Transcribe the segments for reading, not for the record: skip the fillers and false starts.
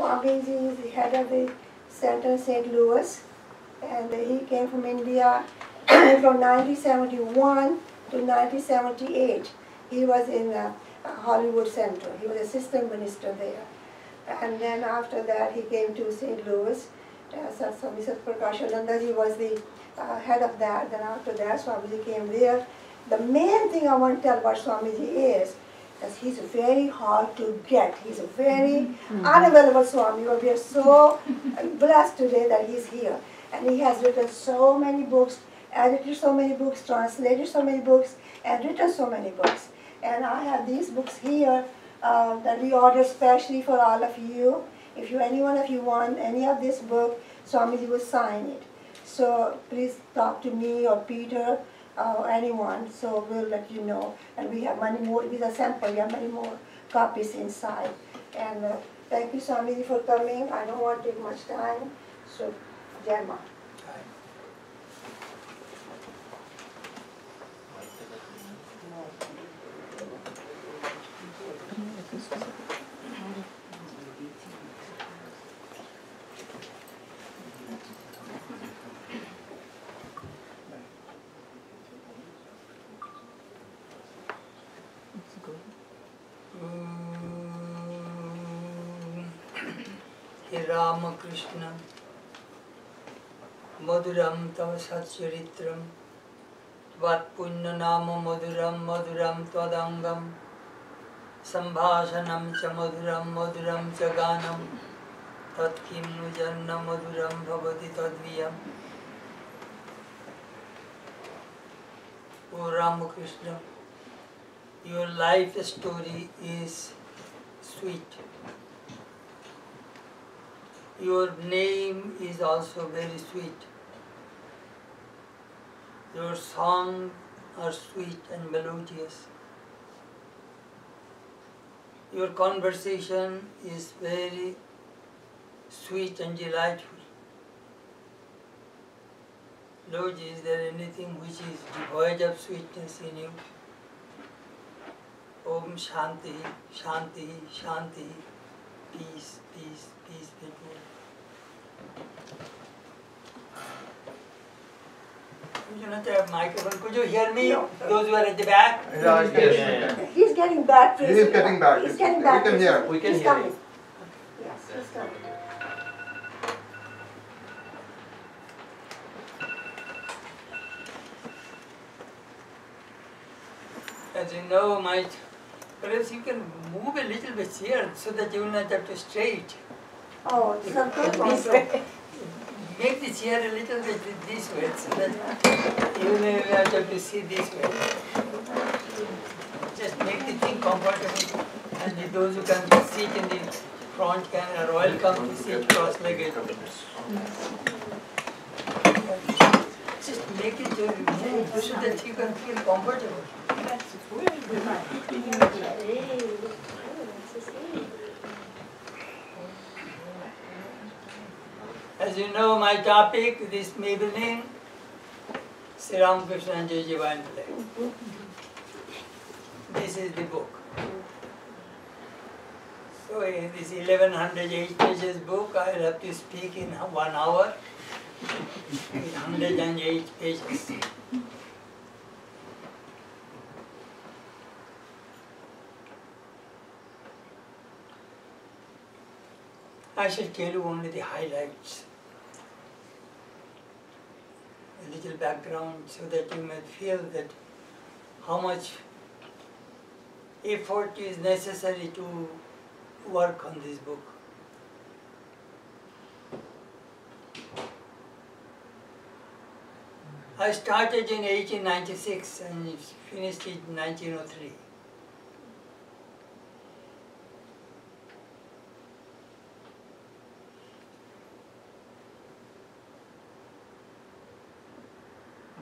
Swamiji is the head of the Center St. Louis, and he came from India from 1971 to 1978. He was in Hollywood Center. He was assistant minister there. And then after that, he came to St. Louis. Swami Chetanananda, he was the head of that. Then after that, Swamiji came there. The main thing I want to tell about Swamiji is that he's very hard to get. He's a very unavailable Swami. We are so blessed today that he's here. And he has written so many books, edited so many books, translated so many books, and written so many books. And I have these books here that we ordered specially for all of you. If any one of you want any of this book, Swamiji will sign it. So please talk to me or Peter or anyone, so we'll let you know. And we have many more, these are sample, we have many more copies inside. And thank you, Swamiji, for coming. I don't want to take much time, so Jai Ma. Sri Ramakrishna Madhuram Tava Satcharitram Tvat Punya Nama Madhuram Madhuram Tvadangam Sambhasanam Cha Madhuram Madhuram Cha Ganam Tat Kimnu Janna Madhuram Bhavati Tadviyam. O Ramakrishna, your life story is sweet. Your name is also very sweet. Your songs are sweet and melodious. Your conversation is very sweet and delightful. Lord, is there anything which is devoid of sweetness in you? Om Shanti, Shanti, Shanti. Peace, peace, peace, people. You don't have a microphone. Could you hear me? No. Those who are at the back? He's getting back. He's getting back. He's getting back. We can hear. We can he's hear coming. you. Yes, he's coming. As you know, perhaps you can move a little bit here so that you will not have to straight. Oh, this way. Make the chair a little bit this way so that you will not have to see this way. Just make the thing comfortable, and those who can sit in the front are welcome to sit cross-legged. Just make it so that you can feel comfortable. As you know, my topic this evening, Sri Ramakrishna and Divine Play. This is the book. So in this 1108 pages book, I will have to speak in 1 hour, in 108 pages. I shall tell you only the highlights, a little background, so that you may feel that how much effort is necessary to work on this book. I started in 1896 and finished in 1903.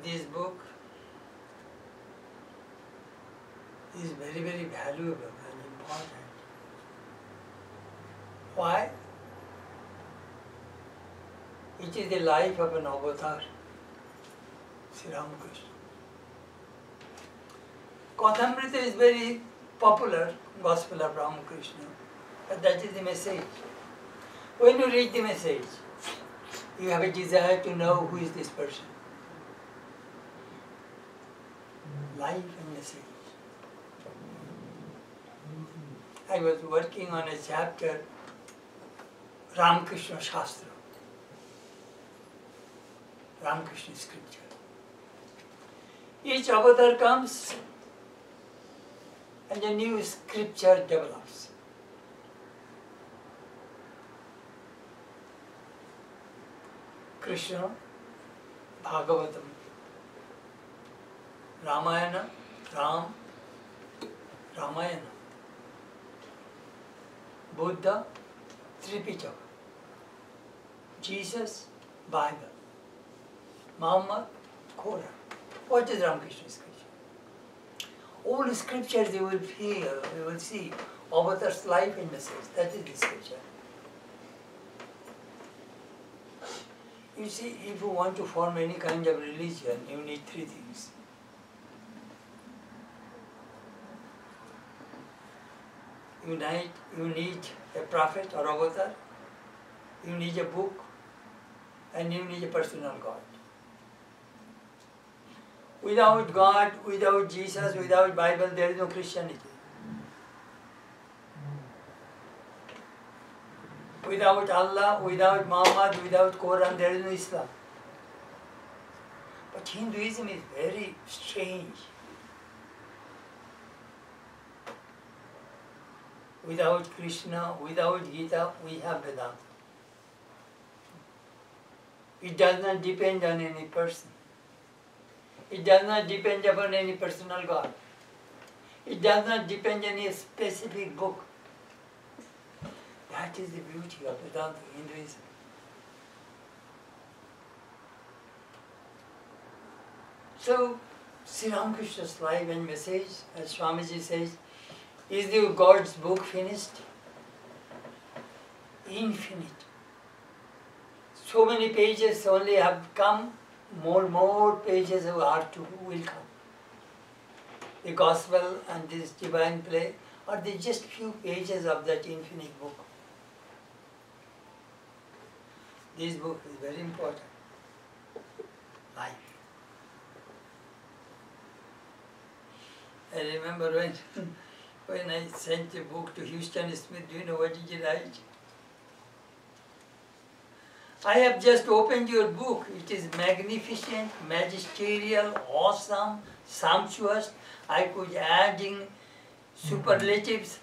This book is very, very valuable and important. Why? It is the life of an avatar, Sri Ramakrishna. Kathamrita is very popular, Gospel of Ramakrishna, but that is the message. When you read the message, you have a desire to know who is this person. Life and message. I was working on a chapter, Ramakrishna Shastra, Ramakrishna scripture. Each avatar comes and a new scripture develops. Krishna, Bhagavatam, Ramayana, Ramayana, Buddha, Tripitaka, Jesus, Bible, Muhammad, Quran. What is Ramakrishna scripture? All the scriptures you will feel, you will see, avatar's life and message. That is the scripture. You see, if you want to form any kind of religion, you need three things. You need a prophet or avatar, you need a book, and you need a personal God. Without God, without Jesus, without Bible, there is no Christianity. Without Allah, without Muhammad, without Quran, there is no Islam. But Hinduism is very strange. Without Krishna, without Gita, we have Vedanta. It does not depend on any person. It does not depend upon any personal God. It does not depend on any specific book. That is the beauty of Vedanta, Hinduism. So, Sri Ramakrishna's life and message, as Swamiji says, is the God's book finished? Infinite. So many pages only have come, more pages will come. The Gospel and this divine play are the just few pages of that infinite book. This book is very important. Life. I remember when I sent the book to Houston Smith, do you know what did he write? I have just opened your book. It is magnificent, magisterial, awesome, sumptuous. I could add in superlatives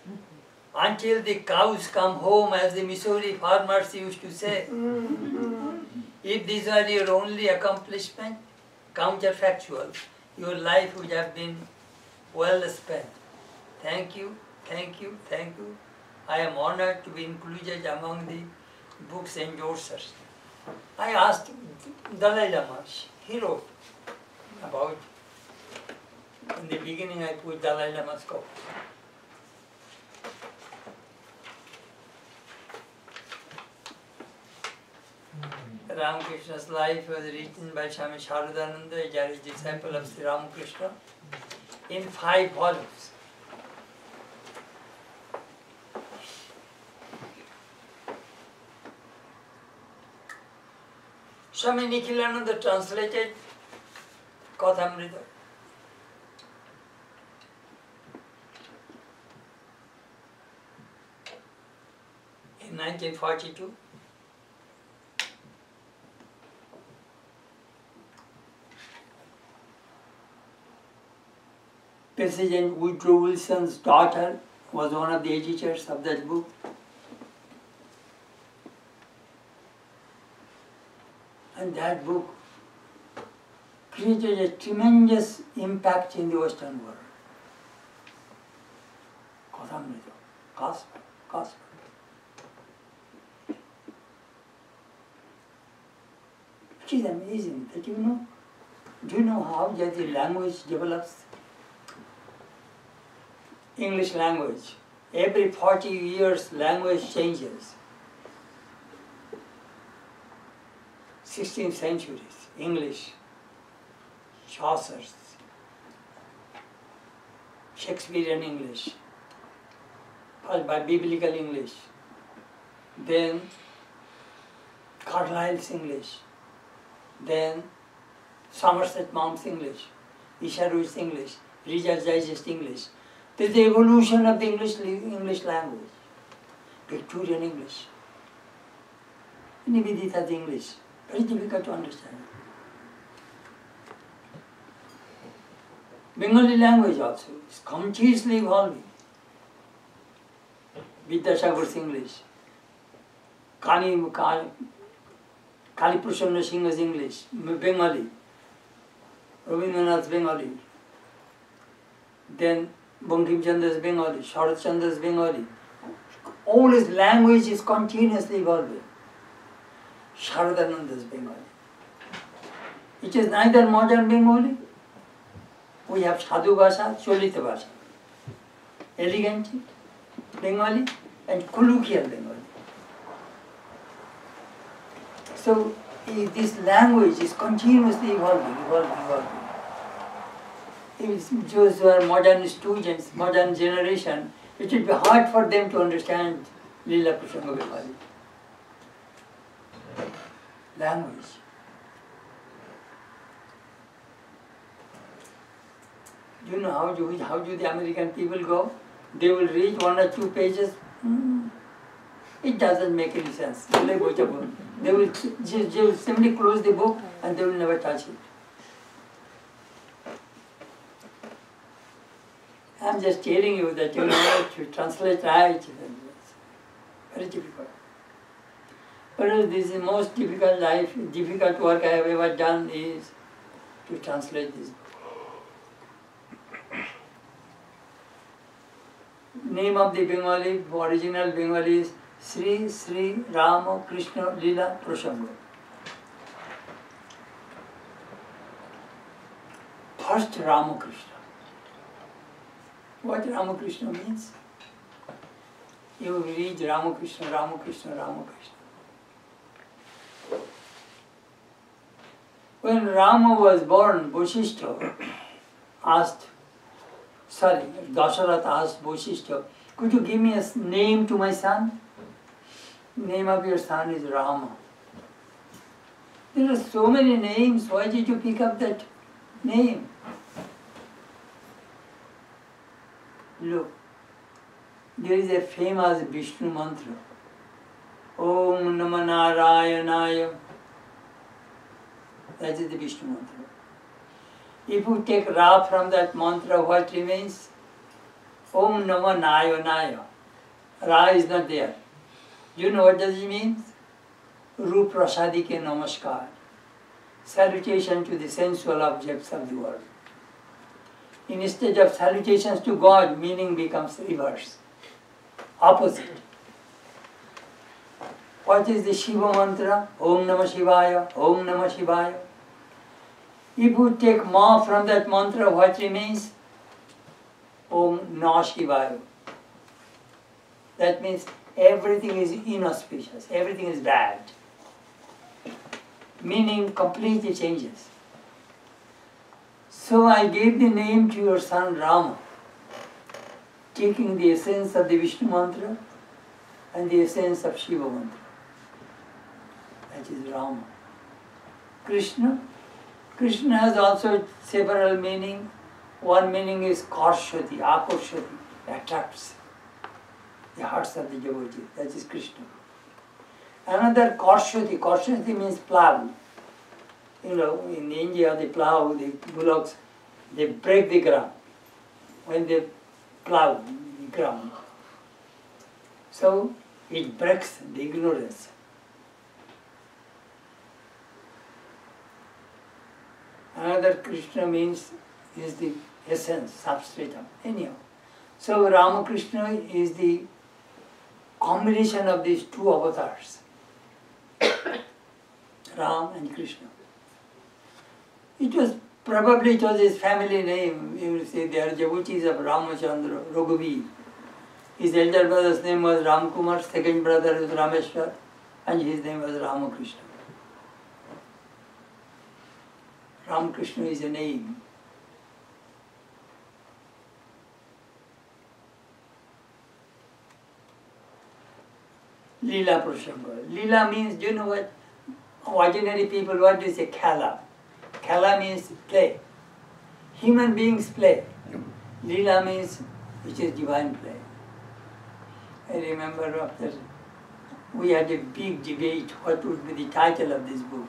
until the cows come home, as the Missouri farmers used to say. If these are your only accomplishment, counterfactual, your life would have been well spent. Thank you, thank you, thank you. I am honored to be included among the book's endorsers. I asked Dalai Lama, he wrote about, in the beginning I put Dalai Lama's copy. Ramakrishna's life was written by Swami Shankarananda, a direct disciple of Sri Ramakrishna, in 5 volumes. Swami Nikhilananda translated Kathamrita. In 1942. President Woodrow Wilson's daughter was one of the editors of that book. And that book created a tremendous impact in the Western world. Kathamrita, Gospel. It is amazing that do you know how the language develops? English language. Every 40 years language changes. 16th centuries, English, Chaucer's, Shakespearean English, followed by Biblical English, then Carlyle's English, then Somerset Maugham's English, Isharu's English, Reader's Digest English. This is the evolution of the English language. Victorian English. Nivedita's English. Very difficult to understand. Bengali language also is continuously evolving. Vidyasagar's English. Kali Prasanna Singha's English, Bengali. Rabindranath's Bengali. Then Bankim Chandra's Bengali, Sharat Chandra's Bengali. All his language is continuously evolving. Saradananda's Bengali. It is neither modern Bengali. We have Sadhu Bhasha, Cholita Bhasha. Elegant Bengali and colloquial Bengali. So this language is continuously evolving. If those who are modern students, modern generation, it will be hard for them to understand Leela Prasanga Bengali. Language. You know how do the American people go? They will read 1 or 2 pages. It doesn't make any sense. They will simply close the book and they will never touch it. I'm just telling you that to translate right. It's very difficult. But this is the most difficult work I have ever done is to translate this book. Name of the Bengali, original Bengali is Sri Ramakrishna Leela Prasanga. First Ramakrishna. What Ramakrishna means? You read Ramakrishna. When Rama was born, Dasharatha asked Vasishtha, could you give me a name to my son? Name of your son is Rama. There are so many names, why did you pick up that name? Look, there is a famous Vishnu mantra. Om Namah Narayanaya. That is the Vishnu mantra. If you take Ra from that mantra, what remains? Om Namah Narayanaya. Ra is not there. Do you know what does it mean? Rup Prasadike Namaskar. Salutation to the sensual objects of the world. Instead of salutations to God, meaning becomes reverse. Opposite. What is the Shiva mantra? Om Namah Shivaya, Om Namah Shivaya. If you take Ma from that mantra, what remains? Om Namah Shivaya. That means everything is inauspicious, everything is bad. Meaning completely changes. So I gave the name to your son Rama, taking the essence of the Vishnu mantra and the essence of Shiva mantra. That is Rama. Krishna. Krishna has also several meanings. One meaning is Karshati, Akorshati, attracts the hearts of the devotees. That is Krishna. Another Karshati. Karshati means plow. You know, in India they plow, the bullocks, they break the ground when they plow the ground. So it breaks the ignorance. Another Krishna means is the essence, substratum, anyhow. So Ramakrishna is the combination of these two avatars, Ram and Krishna. It was his family name. You will say they are devotees of Ramachandra, Raghuvi. His elder brother's name was Ramkumar, second brother is Rameshwar, and his name was Ramakrishna. Ramakrishna is a name. Leela Prasanga. Leela means, do you know what? ordinary people, what do you say? Kala. Kala means play. Human beings play. Leela means which is divine play. I remember after we had a big debate what would be the title of this book.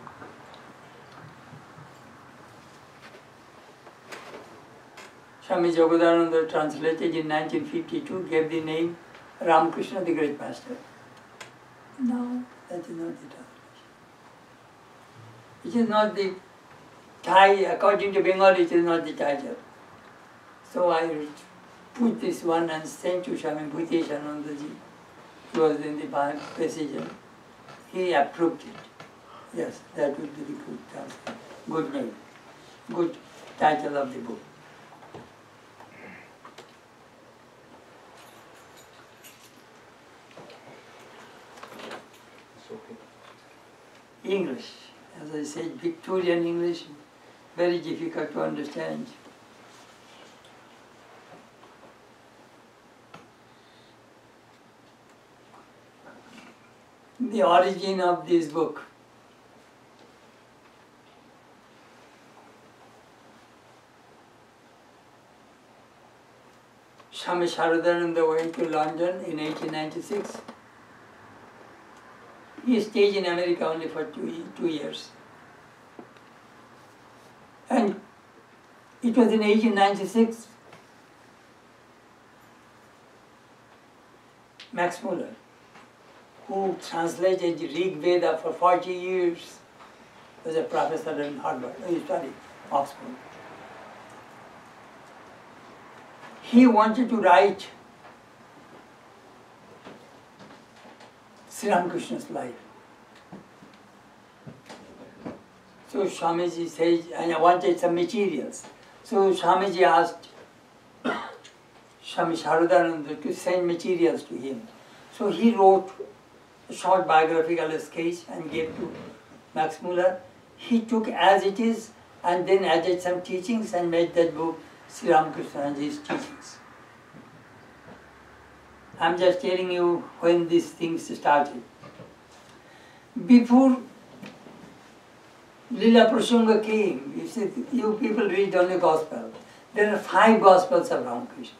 Swami Jagodananda translated in 1952, gave the name Ramakrishna the Great Master. No, that is not the translation. It is not the according to Bengali, it is not the title. So I put this one and sent to Swami Bhutesanandaji. He was in the precision. He approved it. Yes, that would be the good translation. Good name. Good title of the book. English, as I said, Victorian English, very difficult to understand. The origin of this book. Swami Shankarananda went to London in 1896. He stayed in America only for 2 years. And it was in 1896, Max Muller, who translated the Rig Veda for 40 years, was a professor in Harvard, Oxford. He wanted to write Sri Ramakrishna's life. So Swamiji says, and I wanted some materials. So Swamiji asked Swami Shankarananda to send materials to him. So he wrote a short biographical sketch and gave to Max Muller. He took as it is and then added some teachings and made that book Sri Ramakrishna and his teachings. I'm just telling you when these things started. Before Leela Prasanga came, you see, you people read only Gospel. There are 5 Gospels of Ramakrishna.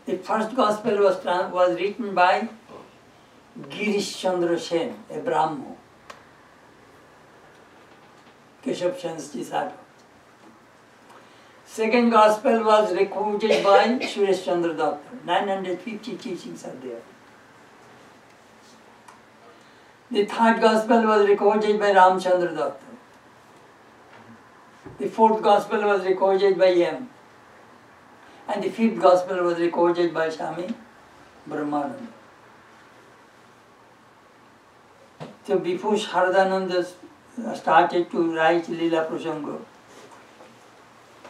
The first Gospel was written by Girish Chandra Sen, a Brahmo, Keshav Sen's disciple. Second Gospel was recorded by Suresh Chandra Datta. 950 teachings are there. The third Gospel was recorded by Ramchandra Datta. The fourth Gospel was recorded by M. And the fifth Gospel was recorded by Swami Brahmananda. So before Saradananda started to write Leela Prasanga,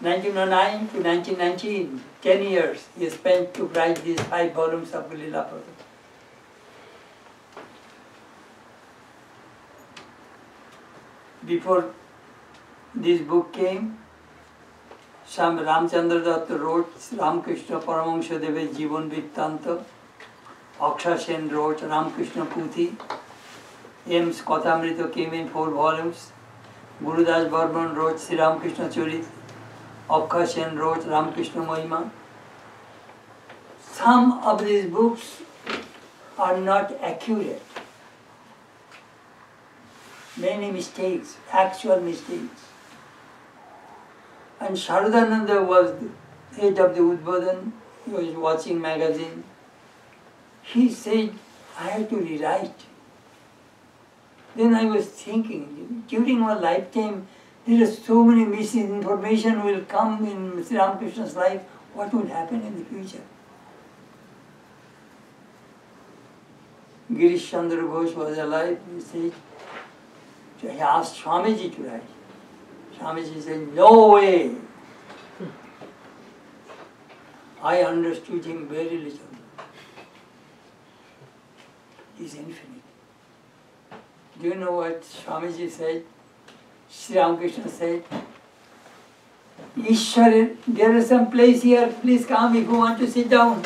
1909 to 1919, 10 years he spent to write these 5 volumes of Leela Prasanga. Before this book came, Swami Ramchandra Datta wrote Ramakrishna Paramahamsa Deve's Jivan Vrittanta. Aksha Sen wrote Ramakrishna Puthi. M.'s Kathamrita came in 4 volumes. Gurudas Burman wrote Sri Ramakrishna Charit. Aksha Sen wrote Ramakrishna Mahima. Some of these books are not accurate. Many mistakes, actual mistakes. And Saradananda was the head of the Udbodhan. He was watching magazine. He said, I have to rewrite. Then I was thinking, during my lifetime, there are so many misinformation will come in Sri Ramakrishna's life. What will happen in the future? Girish Chandra Ghosh was alive. He said, so he asked Swamiji to write. Swamiji said, no way. I understood him very little. He's infinite. Do you know what Swamiji said? Sri Ramakrishna said, Ishwar, there is some place here, please come if you want to sit down.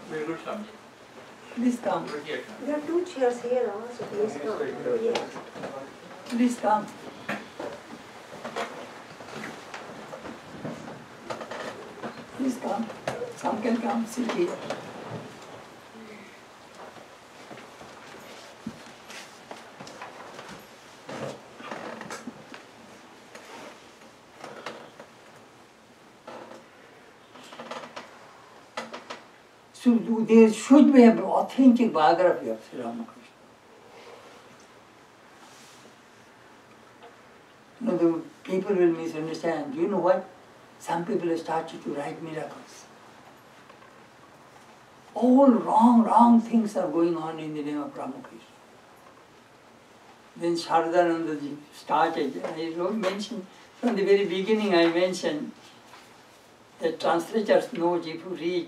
Very good, Swamiji. Please come. There are two chairs here also. Please come. Yes. Please come. Please come. Some can come, sit here. So there should be an authentic biography of Sri Ramakrishna. You know, the people will misunderstand. You know what? Some people have started to write miracles. All wrong things are going on in the name of Ramakrishna. Then Sarada Devi started. I mentioned from the very beginning. I mentioned that translators note if you read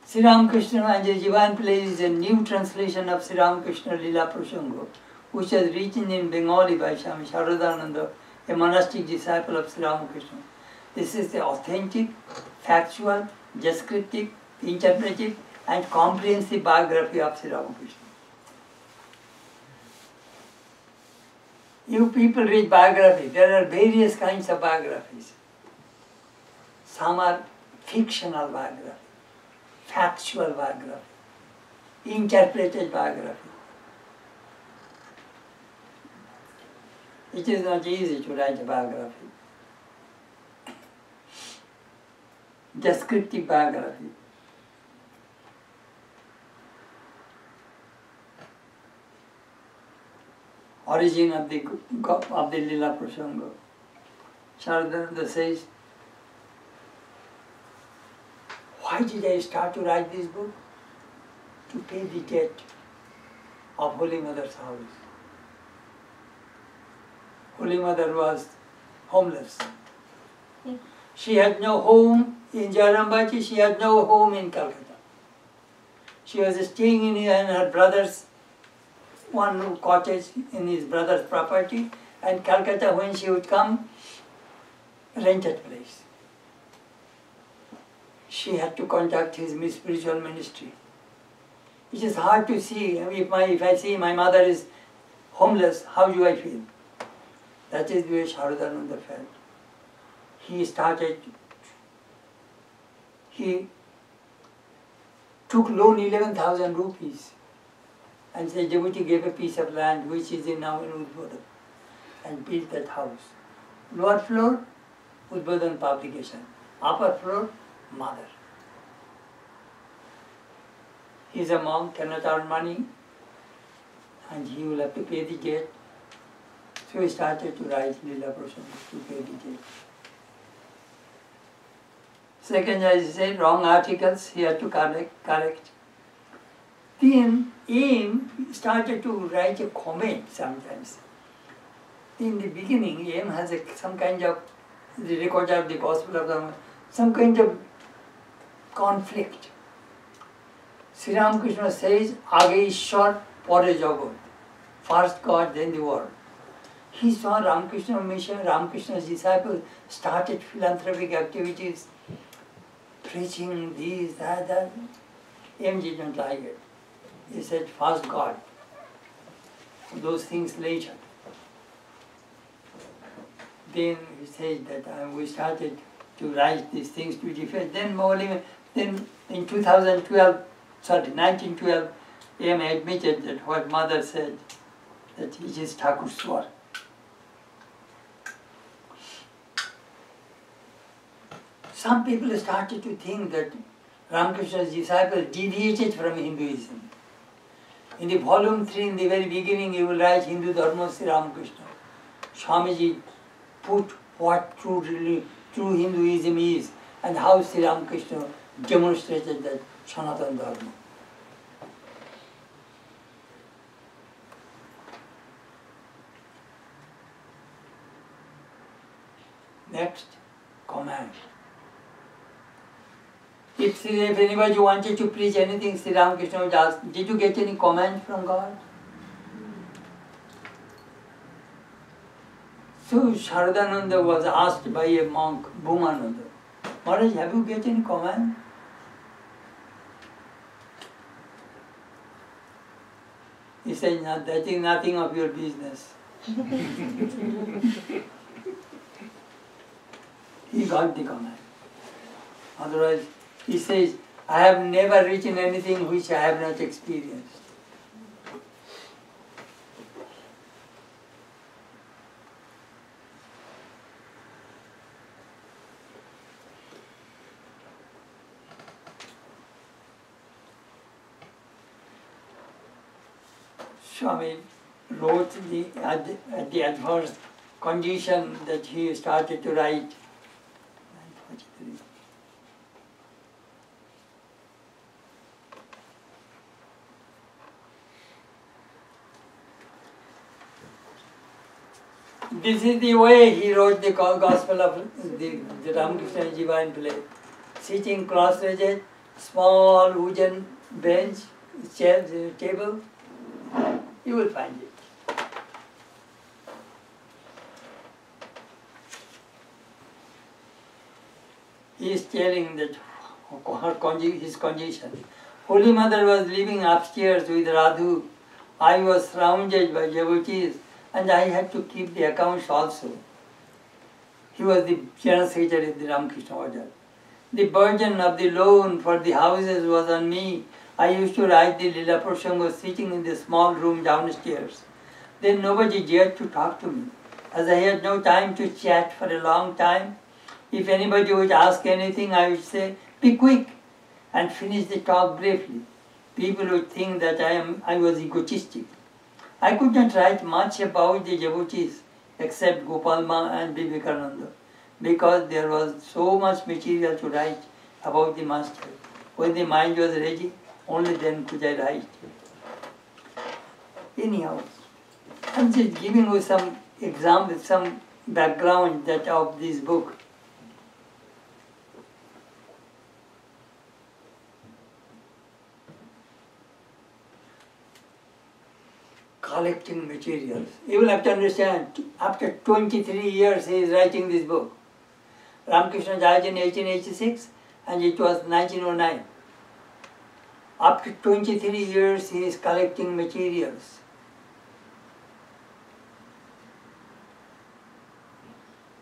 Sri Ramakrishna and the Divine Play is a new translation of Sri Ramakrishna Lila Prasanga, which was written in Bengali by Swami Chetanananda, a monastic disciple of Sri Ramakrishna. This is the authentic, factual, descriptive, interpretive, and comprehensive biography of Sri Ramakrishna. You people read biography. There are various kinds of biographies. Some are fictional biography, factual biography, interpreted biography. It is not easy to write a biography. Descriptive biography. Origin of the Lila Prasanga. Sarada says, why did I start to write this book? To pay the debt of Holy Mother's house. Holy Mother was homeless. She had no home in Jarambati, she had no home in Calcutta. She was staying in her brother's one cottage in his brother's property, and Calcutta, when she would come, rented place. She had to conduct his spiritual ministry. It is hard to see. If I see my mother is homeless, how do I feel? That is the way Saradananda felt. He took loan 11,000 rupees, and the devotee gave a piece of land which is now in Udbodhan, and built that house. Lower floor, Udbodhan publication. Upper floor, mother. He is a monk, cannot earn money, and he will have to pay the debt. So he started to write Lila Prasanga to pay the debt. Second, as I said, wrong articles he had to correct. Then M started to write a comment sometimes. In the beginning, M has some kind of, the record of the Gospel of Ramakrishna, some kind of conflict. Sri Ramakrishna says, Age Ishwar, Pare Jagat. First God, then the world. He saw Ramakrishna mission, Ramakrishna's disciples started philanthropic activities, preaching this, that. M didn't like it. He said, first God. Those things later. Then he said that we started to write these things to defend. Then in 1912, M admitted that what mother said, that it is Thakur's work. Some people started to think that Ramakrishna's disciples deviated from Hinduism. In the volume 3, in the very beginning, you will write Hindu Dharma Sri Ramakrishna. Swamiji put what true Hinduism is and how Sri Ramakrishna demonstrated that Sanatana Dharma. Next, command. If anybody wanted to preach anything, Sri Ramakrishna would ask, did you get any command from God? So Saradananda was asked by a monk, Bhumananda, Maharaj, have you get any command? He said, no, that is nothing of your business. He got the command. Otherwise, he says, I have never written anything which I have not experienced. Swami wrote at the adverse condition that he started to write. This is the way he wrote the Gospel of the Ramakrishna Divine Play. Sitting cross-legged, small wooden bench, chair, table, you will find it. He is telling that his condition. Holy Mother was living upstairs with Radhu. I was surrounded by devotees and I had to keep the accounts also. He was the General Secretary of the Ramakrishna Order. The burden of the loan for the houses was on me. I used to write the Lila Prasanga sitting in the small room downstairs. Then nobody dared to talk to me. As I had no time to chat for a long time, if anybody would ask anything, I would say, be quick, and finish the talk briefly. People would think that I was egotistic. I could not write much about the devotees except Gopalma and Vivekananda, because there was so much material to write about the Master. When the mind was ready, only then could I write. Anyhow, I'm just giving you some examples, some background that of this book. Collecting materials. You will have to understand, after 23 years he is writing this book. Ramakrishna died in 1886 and it was 1909. After 23 years he is collecting materials.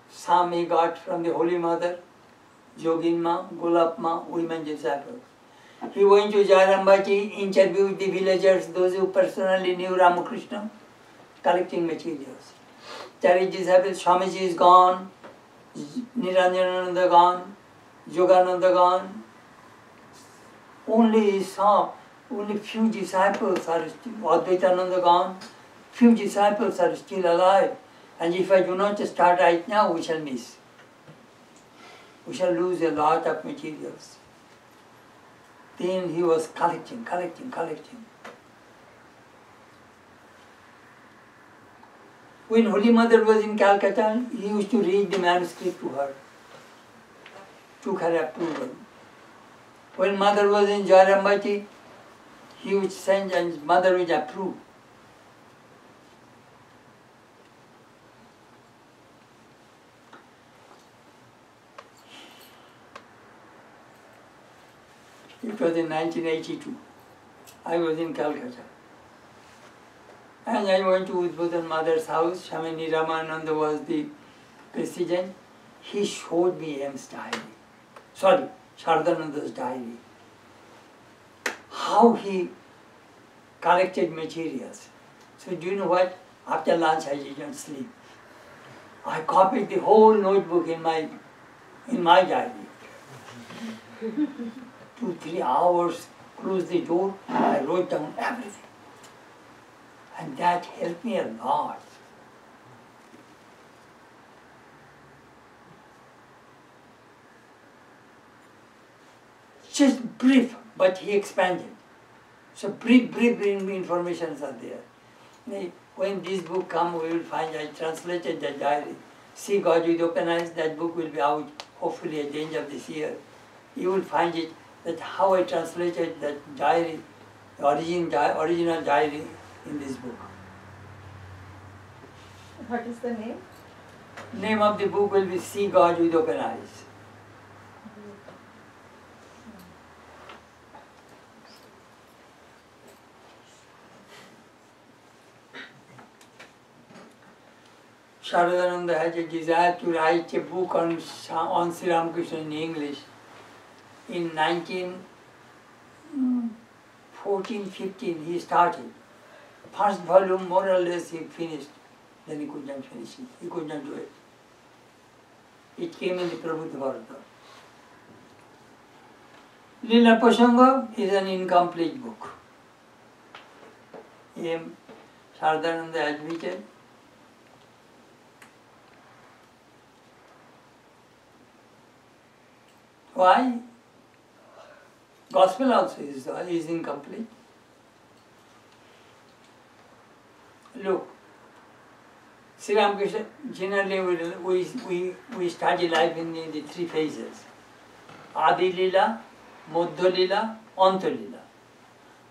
Some he got from the Holy Mother, Yoginma, Gulapma, women disciples. He went to Jarambati, interviewed the villagers, those who personally knew Ramakrishna, collecting materials. There is disciples, Swamiji is gone, Niranjanananda gone, Yogananda gone. Only he saw, only few disciples are still, Advaitananda gone, few disciples are still alive. And if I do not start right now, we shall miss. We shall lose a lot of materials. Then he was collecting. When Holy Mother was in Calcutta, he used to read the manuscript to her, took her approval. When Mother was in Jarambati, he would send and Mother would approve. It was in 1982. I was in Calcutta. And I went to Udbodhan Mother's house. Swami Ramananda was the president. He showed me M's diary. Sorry, Saradananda's diary. How he collected materials. So do you know what? After lunch I didn't sleep. I copied the whole notebook in my diary. 2-3 hours, closed the door, I wrote down everything. And that helped me a lot. Just brief, but he expanded. So brief informations are there. When this book comes, we will find I translated the diary. See God with Open Eyes, that book will be out hopefully at the end of this year. You will find it, that how I translated that diary, the original diary in this book. What is the name? Name of the book will be See God with Open Eyes. Saradananda had a desire to write a book on Sri Ramakrishna in English. In 1914-15 he started. First volume more or less he finished, then he could not finish it, he could not do it. It came in the Prabhupada Bharata. Lila Pasanga is an incomplete book. Saradananda admitted. Why? Gospel also is incomplete. Look, Sri Ramakrishna, generally we study life in the three phases. Adi Lila, Madhya Lila, Anta Lila.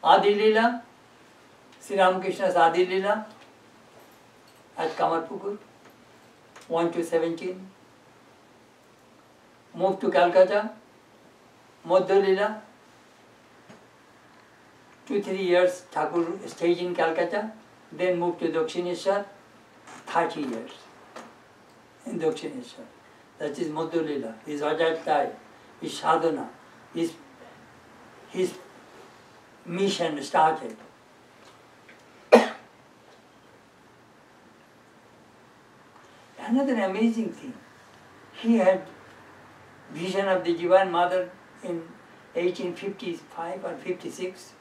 Adi Lila, Sri Ramakrishna's Adi Lila at Kamarpukur, 1 to 17. Moved to Calcutta, Madhya Lila, 2-3 years Thakur stayed in Calcutta, then moved to Dakshineshwar, 30 years in Dakshineshwar. That is Madhya Lila, his Ajattai, his sadhana, his mission started. Another amazing thing, he had vision of the Divine Mother in 1855 or 56.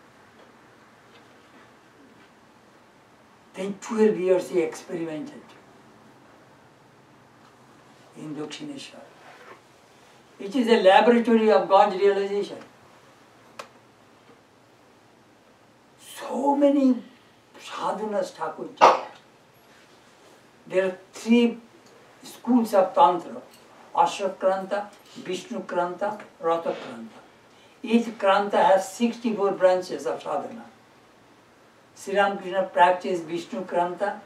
Then 12 years he experimented in Dakshineshwar. It is a laboratory of God's realization. So many sadhanas Thakur did. There are 3 schools of Tantra: Ashakranta, Vishnu Kranta, Ratha Kranta. Each Kranta has 64 branches of sadhana. Sri Ramakrishna practiced Vishnu Kranta,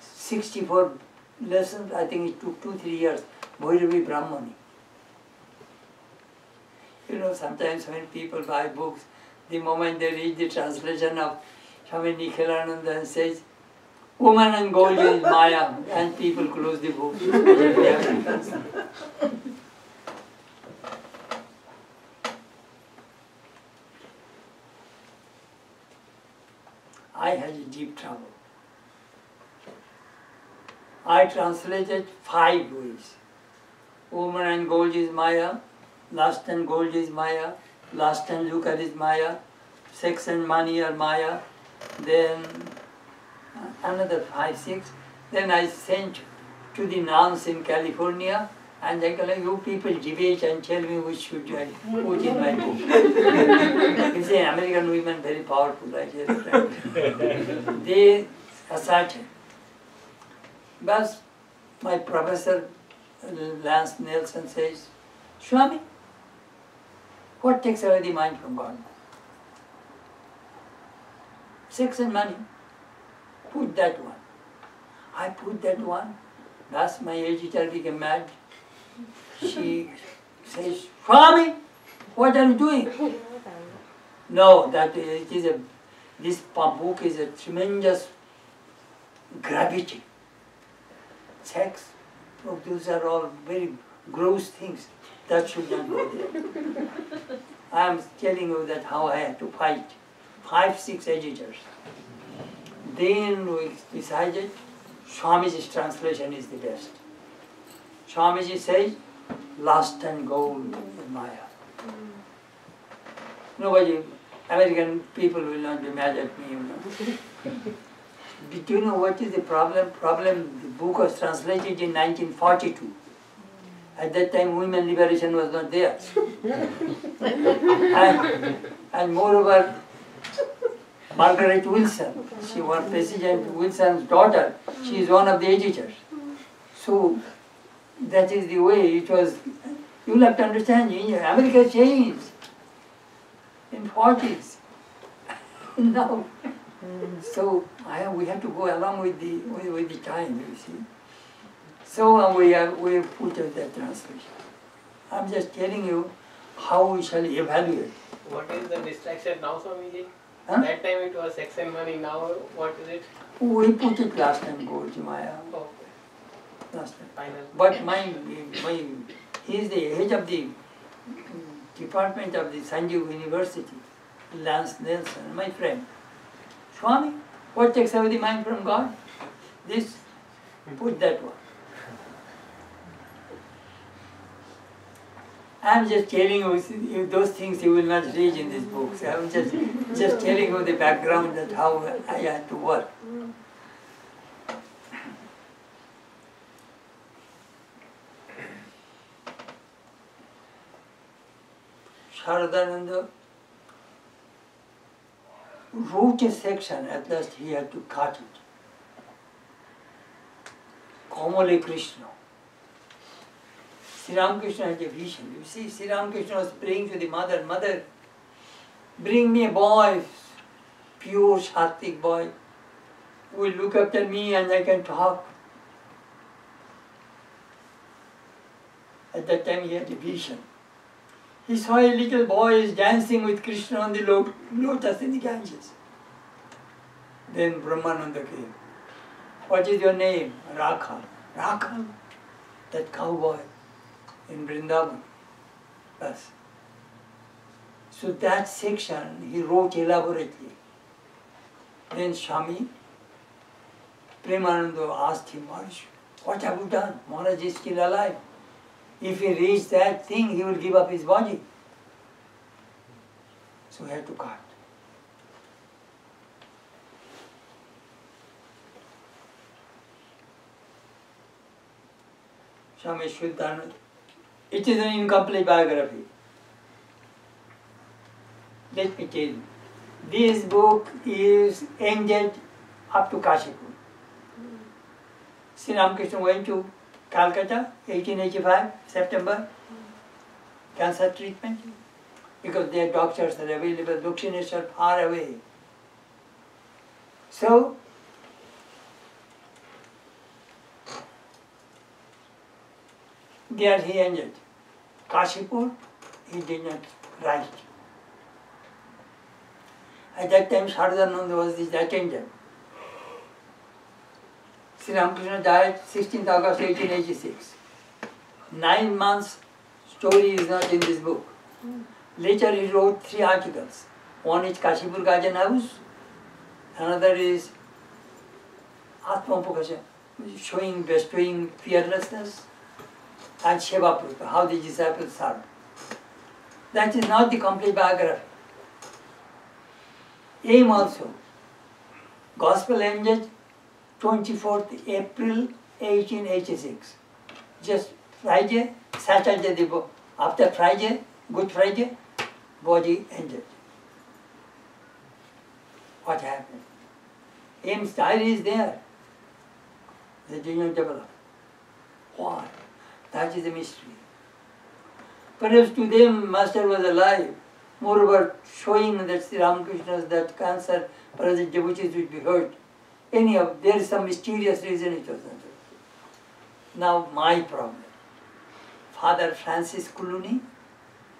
64 lessons, I think it took 2-3 years, Bhairavi Brahmani. You know, sometimes when people buy books, the moment they read the translation of Swami Nikhilananda and says, "Woman and gold is Maya," and people close the book. I had a deep trouble. I translated 5 ways. Woman and gold is Maya, lust and gold is Maya, lust and lucre is Maya, sex and money are Maya, then another 5-6. Then I sent to the nuns in California, and they go, "You people debate and tell me which should I put in my book." You see, American women very powerful, I tell you. They asserted. But my professor, Lance Nelson, says, "Swami, what takes away the mind from God? Sex and money. Put that one." I put that one. Thus my editor became mad. She says, "Swami, what are you doing?" No, that it is this book is a tremendous gravity. Sex, those are all very gross things. That should not go there. I am telling you that how I had to fight. 5-6 editors. Then we decided Swamiji's translation is the best. Swamiji says, "Lust and gold is Maya." Nobody, American people will not be mad at me, you know. Do you know what is the problem? The book was translated in 1942. At that time, women liberation was not there. and moreover, Margaret Wilson, she was President Wilson's daughter. She is one of the editors. So that is the way it was. You will have to understand, America changed in 40s. Now, so we have to go along with the time, you see. So we put out that translation. I'm just telling you how we shall evaluate. What is the distraction now, Swamiji? Huh? That time it was sex and money. Now what is it? We put it last time, Maya. Oh, Last time. final. But he is the head of the department of the Sanjeev University, Lance Nelson, my friend. Swami, what takes away the mind from God? This, put that one. I'm just telling you those things you will not read in these books. I'm just telling you the background that how I had to work. Sarada wrote a section, at last he had to cut it. Kamale Krishna. Sri Ramakrishna had a vision. You see, Sri Ramakrishna was praying to the mother, Mother, bring me a boy, pure Sattvic boy, who will look after me and I can talk. At that time he had a vision. He saw a little boy is dancing with Krishna on the lotus in the Ganges. Then Brahmananda came. What is your name? Rakha. Rakha? That cowboy in Vrindavan. Yes. So that section he wrote elaborately. Then Swami Brahmananda asked him, what have you done? Maharaj is still alive. If he reads that thing, he will give up his body. So he had to cut. Swami Chetanananda. It is an incomplete biography. Let me tell you. This book is ended up to Kashipur. Sri Ramakrishna went to Calcutta, 1885, September, cancer treatment, because their doctors are available, Dakshineswar are far away. So, there he ended. Kashipur, he did not write. At that time, Sarada was his attendant. Sri Ramakrishna died 16th August 1886. 9 months story is not in this book. Later he wrote 3 articles. One is Kashipur Gajan House, another is Atma-Pokasha, bestowing fearlessness, and Sheva-Pruta, how the disciples serve. That is not the complete biography. Aim also. Gospel ended 24th April 1886. Just Friday, Saturday, after Friday, Good Friday, body ended. What happened? Aim's diary is there. They did not develop. Why? That is a mystery. Perhaps to them, Master was alive. Moreover, showing that Sri Ramakrishna's that cancer, perhaps the devotees would be hurt. Anyhow, there is some mysterious reason it was not. Now, my problem. Father Francis Clooney,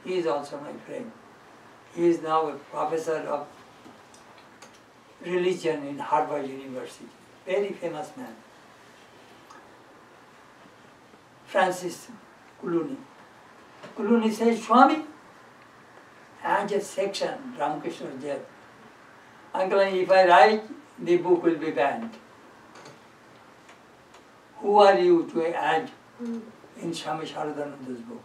he is also my friend. He is now a professor of religion in Harvard University. Very famous man. Francis Clooney. Clooney says, Swami, add a section, Ramakrishna's death. Uncle, if I write, the book will be banned. Who are you to add in Swami Sharadananda's book?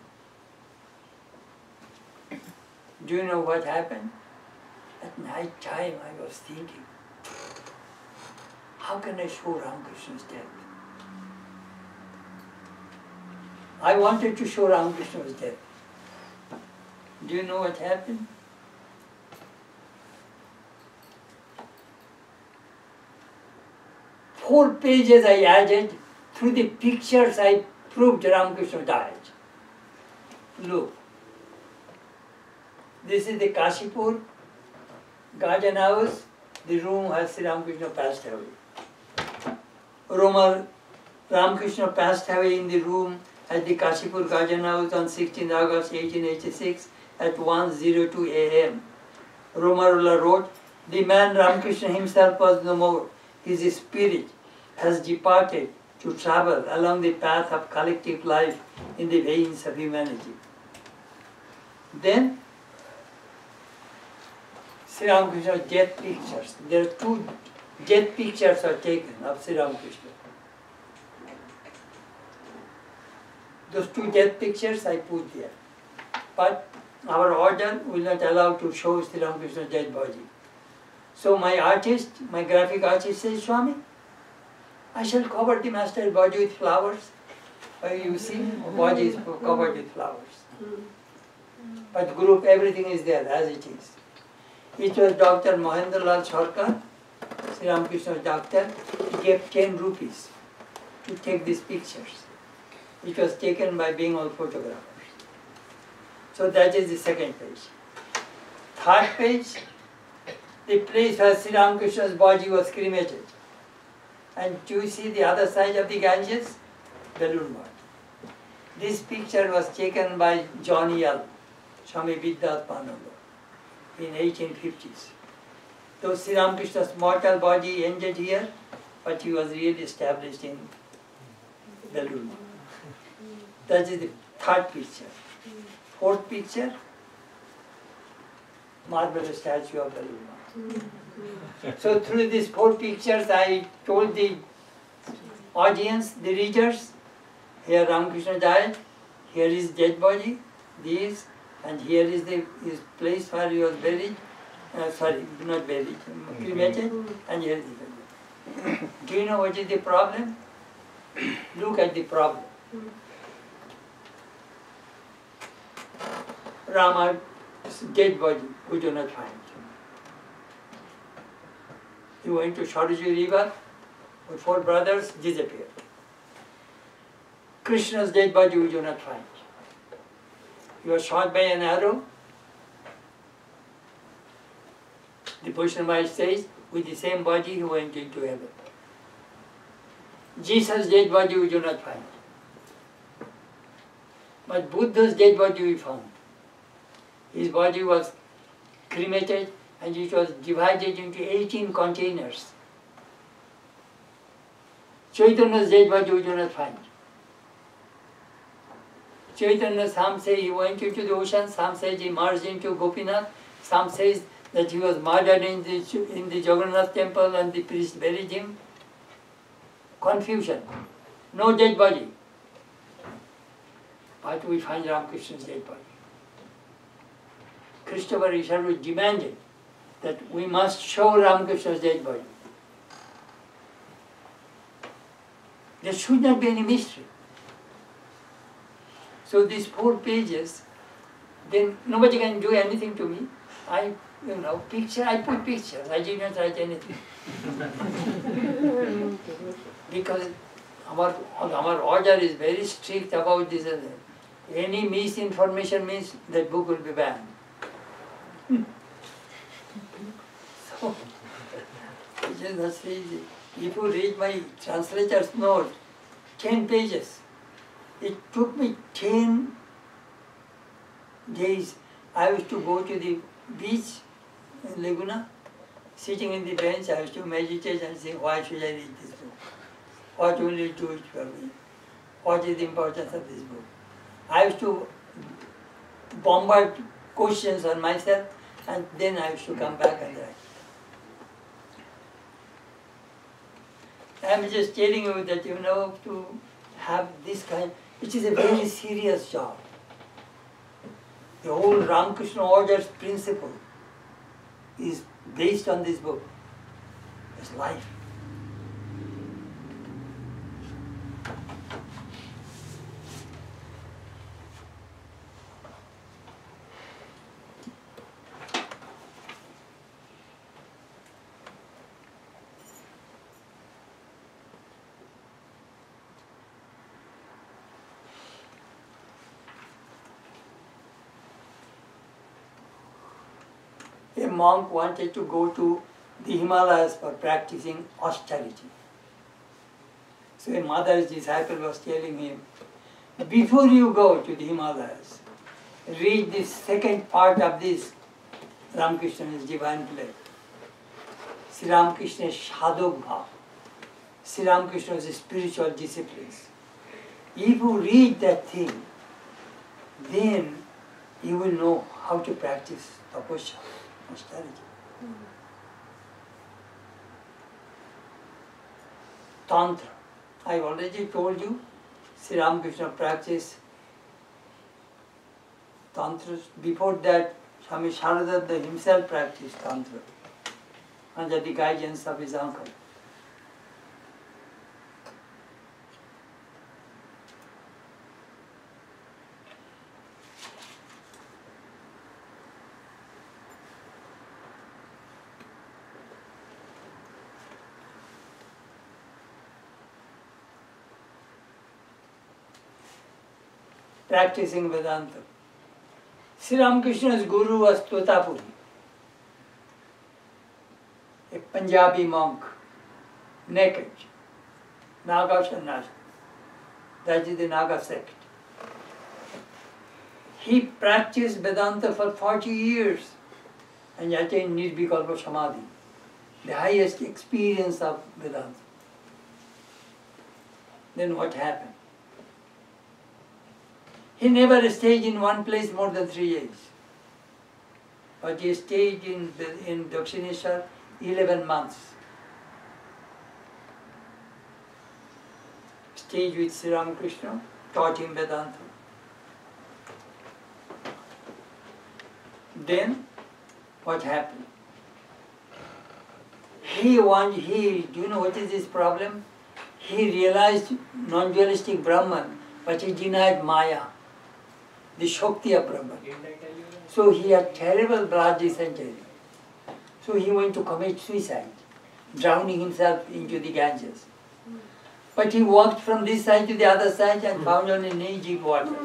Do you know what happened? At night time I was thinking, how can I show Ramakrishna's death? I wanted to show Ramakrishna's death. Do you know what happened? 4 pages I added. Through the pictures I proved Ramakrishna died. Look. This is the Kashipur garden house. The room where Sri Ramakrishna passed away. Ramakrishna passed away in the room at the Kashipur garden house on 16th August 1886 at 1:02 a.m. Romarola wrote, The man Ramakrishna himself was no more. His spirit has departed to travel along the path of collective life in the veins of humanity. Then, Sri Ramakrishna's death pictures. There are 2 death pictures are taken of Sri Ramakrishna. Those 2 death pictures I put there. But our order will not allow to show Sri Ramakrishna's dead body. So my artist, my graphic artist says, Swami, I shall cover the master's body with flowers. You see, body is covered with flowers. But group, everything is there as it is. It was Dr. Mohendralal Sarkar, Sri Ramakrishna's doctor. He gave 10 rupees to take these pictures. It was taken by Bengal photographers. So that is the second page. Third page, the place where Sri Ramakrishna's body was cremated. And do you see the other side of the Ganges? Balloon Mart. This picture was taken by Johnny L. Swami Vivekananda in 1850s. Though Sri Ramakrishna's mortal body ended here, but he was really established in Balloon Mart. That is the third picture. Fourth picture, marble statue of Balloon Mart. So through these 4 pictures, I told the audience, the readers, here Ramakrishna died, here is dead body, these, and here is his place where he was buried, sorry, not buried, cremated, and here is the body. Do you know what is the problem? Look at the problem. Rama's dead body we do not find. He went to Sarada river with 4 brothers, disappeared. Krishna's dead body we do not find. He was shot by an arrow. The Bhushan says, with the same body he went into heaven. Jesus' dead body we do not find. But Buddha's dead body we found. His body was cremated and it was divided into 18 containers. Chaitanya's dead body we do not find. Chaitanya, some say he went into the ocean, some say he merged into Gopinath, some says that he was murdered in the Jagannath temple and the priest buried him. Confusion. No dead body. But we find Ramakrishna's dead body. Christopher Isharu demanded that we must show Ramakrishna's dead body. There should not be any mystery. So these 4 pages, then nobody can do anything to me. I put pictures. I did not write anything. Because our order is very strict about this. Any misinformation means that book will be banned. So, it is not so easy. If you read my translator's note, 10 pages. It took me 10 days. I used to go to the beach in Laguna, sitting in the bench, I used to meditate and think, why should I read this book? What will it do for me? What is the importance of this book? I used to bombard questions on myself, and then I used to come back and write. I am just telling you that, to have this kind, it is a very serious job. The whole Ramakrishna Order's principle is based on this book. It's life. A monk wanted to go to the Himalayas for practicing austerity. So a mother's disciple was telling him, before you go to the Himalayas, read the second part of this Ramakrishna's Divine Play. Sri Ramakrishna's Shadok Bhav, Sri Ramakrishna's spiritual disciplines. If you read that thing, then you will know how to practice tapasya, austerity. Tantra. I already told you, Sri Ramakrishna practiced Tantra. Before that, Swami Shankarananda himself practiced Tantra under the guidance of his uncle. Practicing Vedanta. Sri Ramakrishna's guru was Totapuri, a Punjabi monk, naked, Naga Sannyasi. That is the Naga sect. He practiced Vedanta for 40 years and attained Nirvikalpa Samadhi, the highest experience of Vedanta. Then what happened? He never stayed in one place more than 3 years. But he stayed in Dakshineshwar 11 months. Stayed with Sri Ramakrishna, taught him Vedanta. Then, what happened? Do you know what is his problem? He realized non-dualistic Brahman, but he denied Maya, the Shakti of Brahman. So he had terrible blood dysentery. So he went to commit suicide, drowning himself into the Ganges. But he walked from this side to the other side and found only knee-deep water.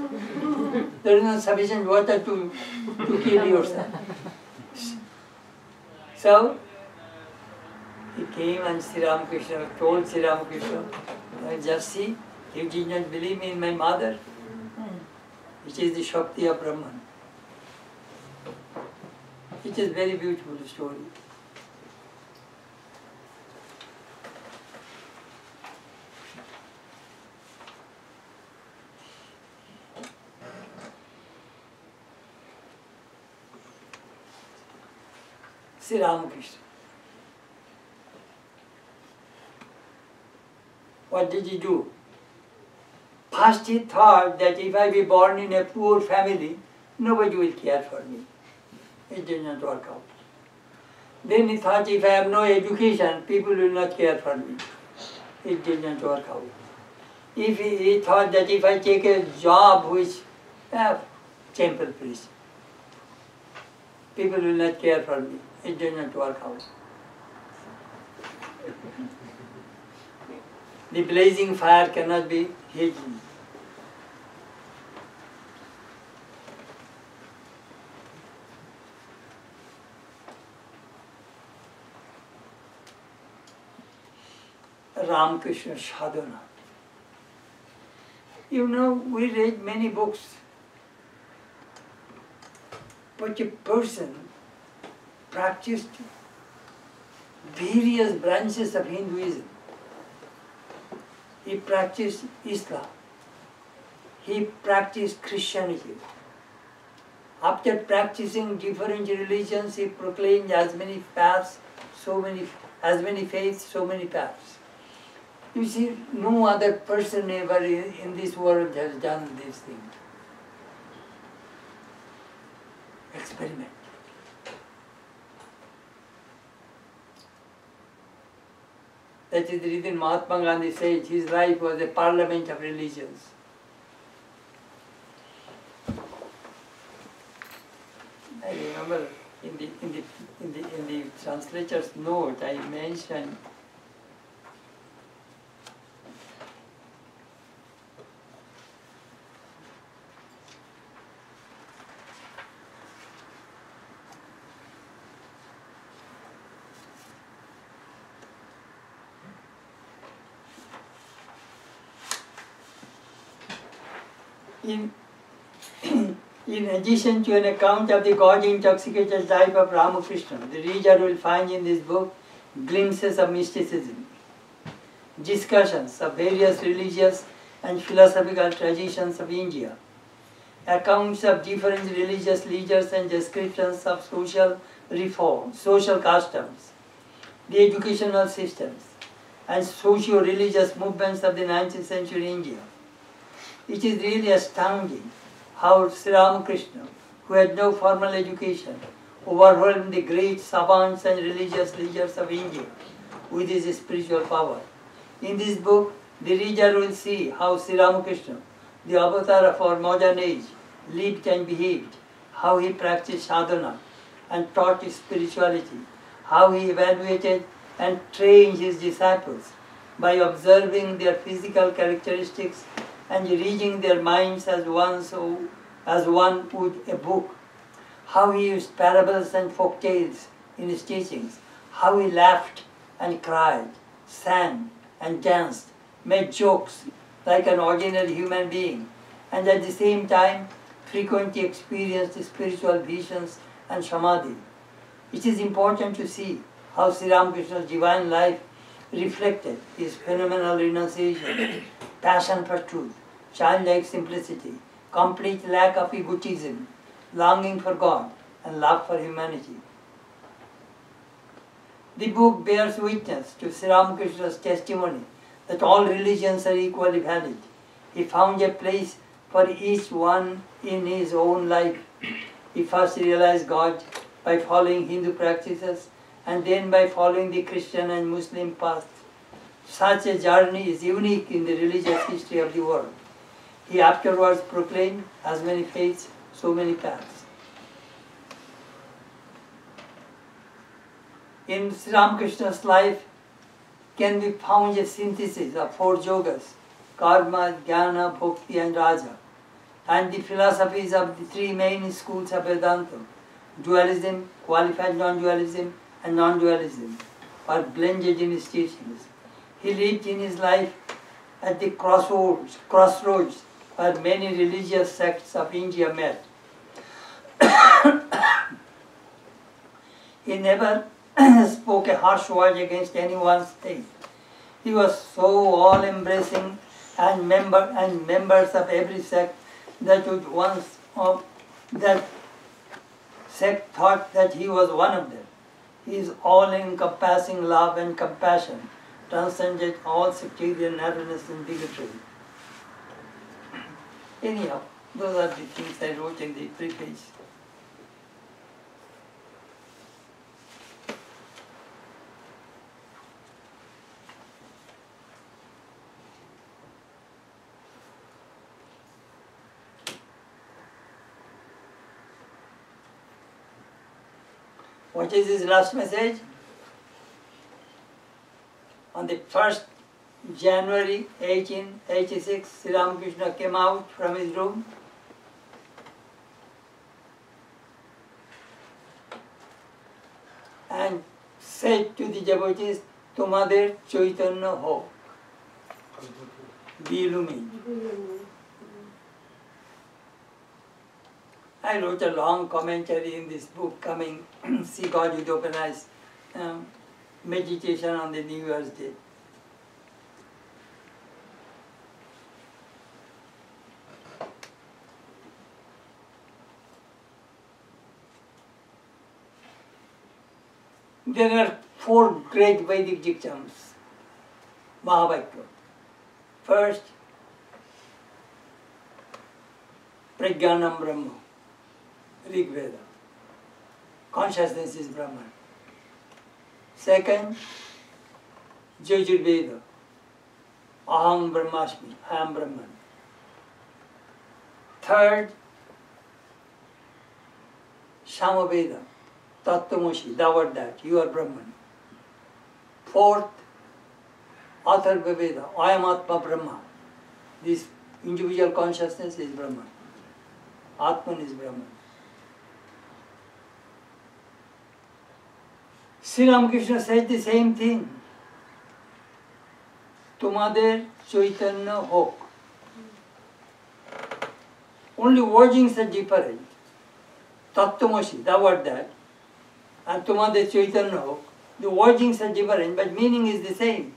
There is not sufficient water to kill yourself. So he came and Sri Ramakrishna told Sri Ramakrishna, just see, you did not believe me in my mother, which is the Shakti of Brahman. It is a very beautiful story. Sri Ramakrishna. What did he do? First he thought that if I be born in a poor family, nobody will care for me. It did not work out. Then he thought if I have no education, people will not care for me. It did not work out. If he thought that if I take a job which, temple priest, people will not care for me. It did not work out. The blazing fire cannot be hidden. Ramakrishna sadhana. You know, we read many books, but a person practiced various branches of Hinduism. He practiced Islam. He practiced Christianity. After practicing different religions, he proclaimed as many paths, as many faiths, so many paths. You see, no other person ever in this world has done this thing. Experiment. That is the reason Mahatma Gandhi said his life was a parliament of religions. I remember in the translator's note I mentioned in addition to an account of the God-intoxicated life of Ramakrishna, the reader will find in this book glimpses of mysticism, discussions of various religious and philosophical traditions of India, accounts of different religious leaders and descriptions of social reform, social customs, the educational systems, and socio-religious movements of the 19th century India. It is really astounding how Sri Ramakrishna, who had no formal education, overwhelmed the great savants and religious leaders of India with his spiritual power. In this book, the reader will see how Sri Ramakrishna, the avatar of our modern age, lived and behaved, how he practiced sadhana and taught spirituality, how he evaluated and trained his disciples by observing their physical characteristics and reading their minds as one would a book, how he used parables and folk tales in his teachings, how he laughed and cried, sang and danced, made jokes like an ordinary human being, and at the same time frequently experienced spiritual visions and samadhi. It is important to see how Sri Ramakrishna's divine life reflected his phenomenal renunciation, passion for truth, childlike simplicity, complete lack of egotism, longing for God, and love for humanity. The book bears witness to Sri Ramakrishna's testimony that all religions are equally valid. He found a place for each one in his own life. He first realized God by following Hindu practices and then by following the Christian and Muslim paths. Such a journey is unique in the religious history of the world. He afterwards proclaimed, as many faiths, so many paths. In Sri Ramakrishna's life can be found a synthesis of four yogas, karma, jnana, bhakti and raja, and the philosophies of the three main schools of Vedanta, dualism, qualified non-dualism and non-dualism, are blended in his teachings. He lived in his life at the crossroads where many religious sects of India met. He never spoke a harsh word against anyone's faith. He was so all-embracing and members of every sect that sect thought that he was one of them. His all-encompassing love and compassion transcended all sectarian narrowness and bigotry. Anyhow, those are the things I wrote in the preface. What is his last message? On the 1st January 1886, Sri Ramakrishna came out from his room and said to the devotees, "Tumader Chaitanya ho, be illumined." I wrote a long commentary in this book, coming, See God with Open Eyes, meditation on the New Year's Day. There are four great Vedic dictums, Mahavakya. First, Prajnanam Brahma, Rig Veda. Consciousness is Brahman. Second, Yajurveda, Aham Brahmasmi, I am Brahman. Third, Samaveda, Tattvamasi, thou art that, you are Brahman. Fourth, Atharva Veda, I am Atma Brahma. This individual consciousness is Brahman. Atman is Brahman. Sri Ramakrishna said the same thing. Tumader Chaitanya ho. Only wordings are different. Tattvamasi, thou art that. And Tumader Chaitanya ho, The wordings are different, but meaning is the same.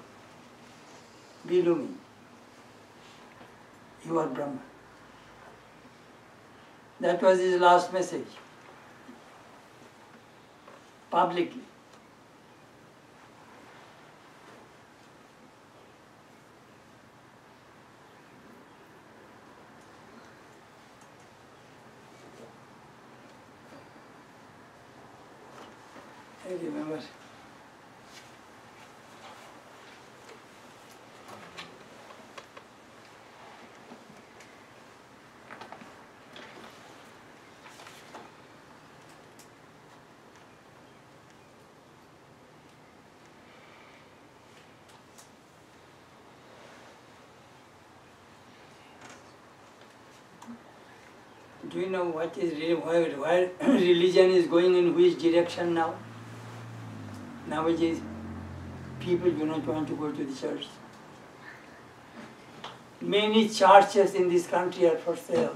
Below me. You are Brahman. That was his last message. Publicly. I remember. Do you know what is where religion is going in which direction now? Nowadays, people do not want to go to the church. Many churches in this country are for sale.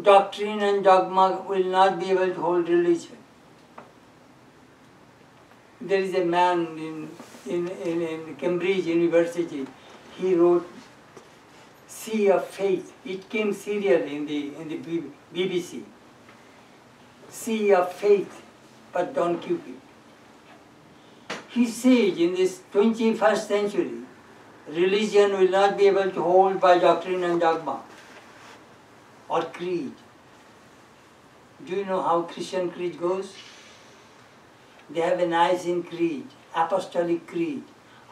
Doctrine and dogma will not be able to hold religion. There is a man in Cambridge University, he wrote Sea of Faith. It came serially in the BBC. Sea of Faith, but Don Cupid. He says in this 21st century, religion will not be able to hold by doctrine and dogma or creed. Do you know how Christian creed goes? They have a Nicene creed, apostolic creed.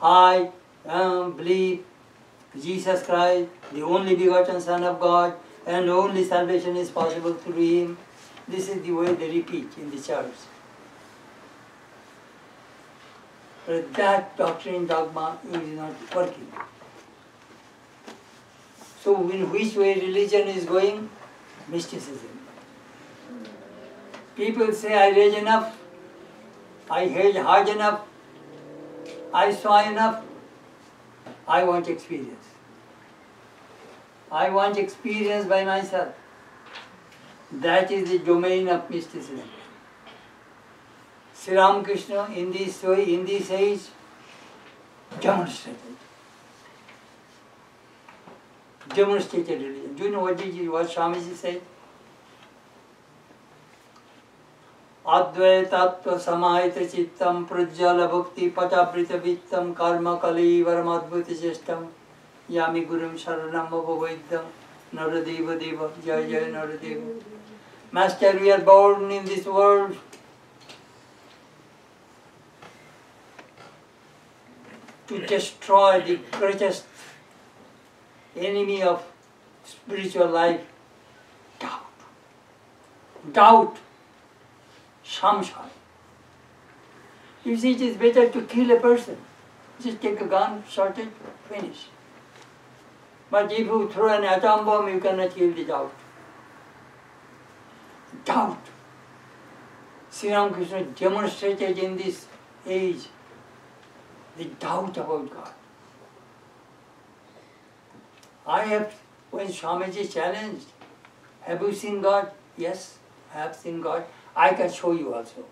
I believe Jesus Christ, the only begotten Son of God, and only salvation is possible through Him. This is the way they repeat in the church. But that doctrine, dogma is not working. So in which way religion is going? Mysticism. People say, I read enough, I heard hard enough, I saw enough, I want experience. I want experience by myself. That is the domain of mysticism. Sri Ramakrishna in this way, in this age, demonstrated religion. Do you know what Swamiji said? Advaitattva samahita chittam prajjala bhakti pataprita vittam karma kali varamadbhuta chestam yami gurum sharanam abhavaidam naradeva deva jaya jaya naradeva. Master, we are born in this world to destroy the greatest enemy of spiritual life, doubt. Doubt. Samshaya. You see, it is better to kill a person. Just take a gun, shoot it, finish. But if you throw an atom bomb, you cannot kill the doubt. Doubt. Sri Ramakrishna demonstrated in this age the doubt about God. When Swamiji challenged, have you seen God? Yes, I have seen God. I can show you also.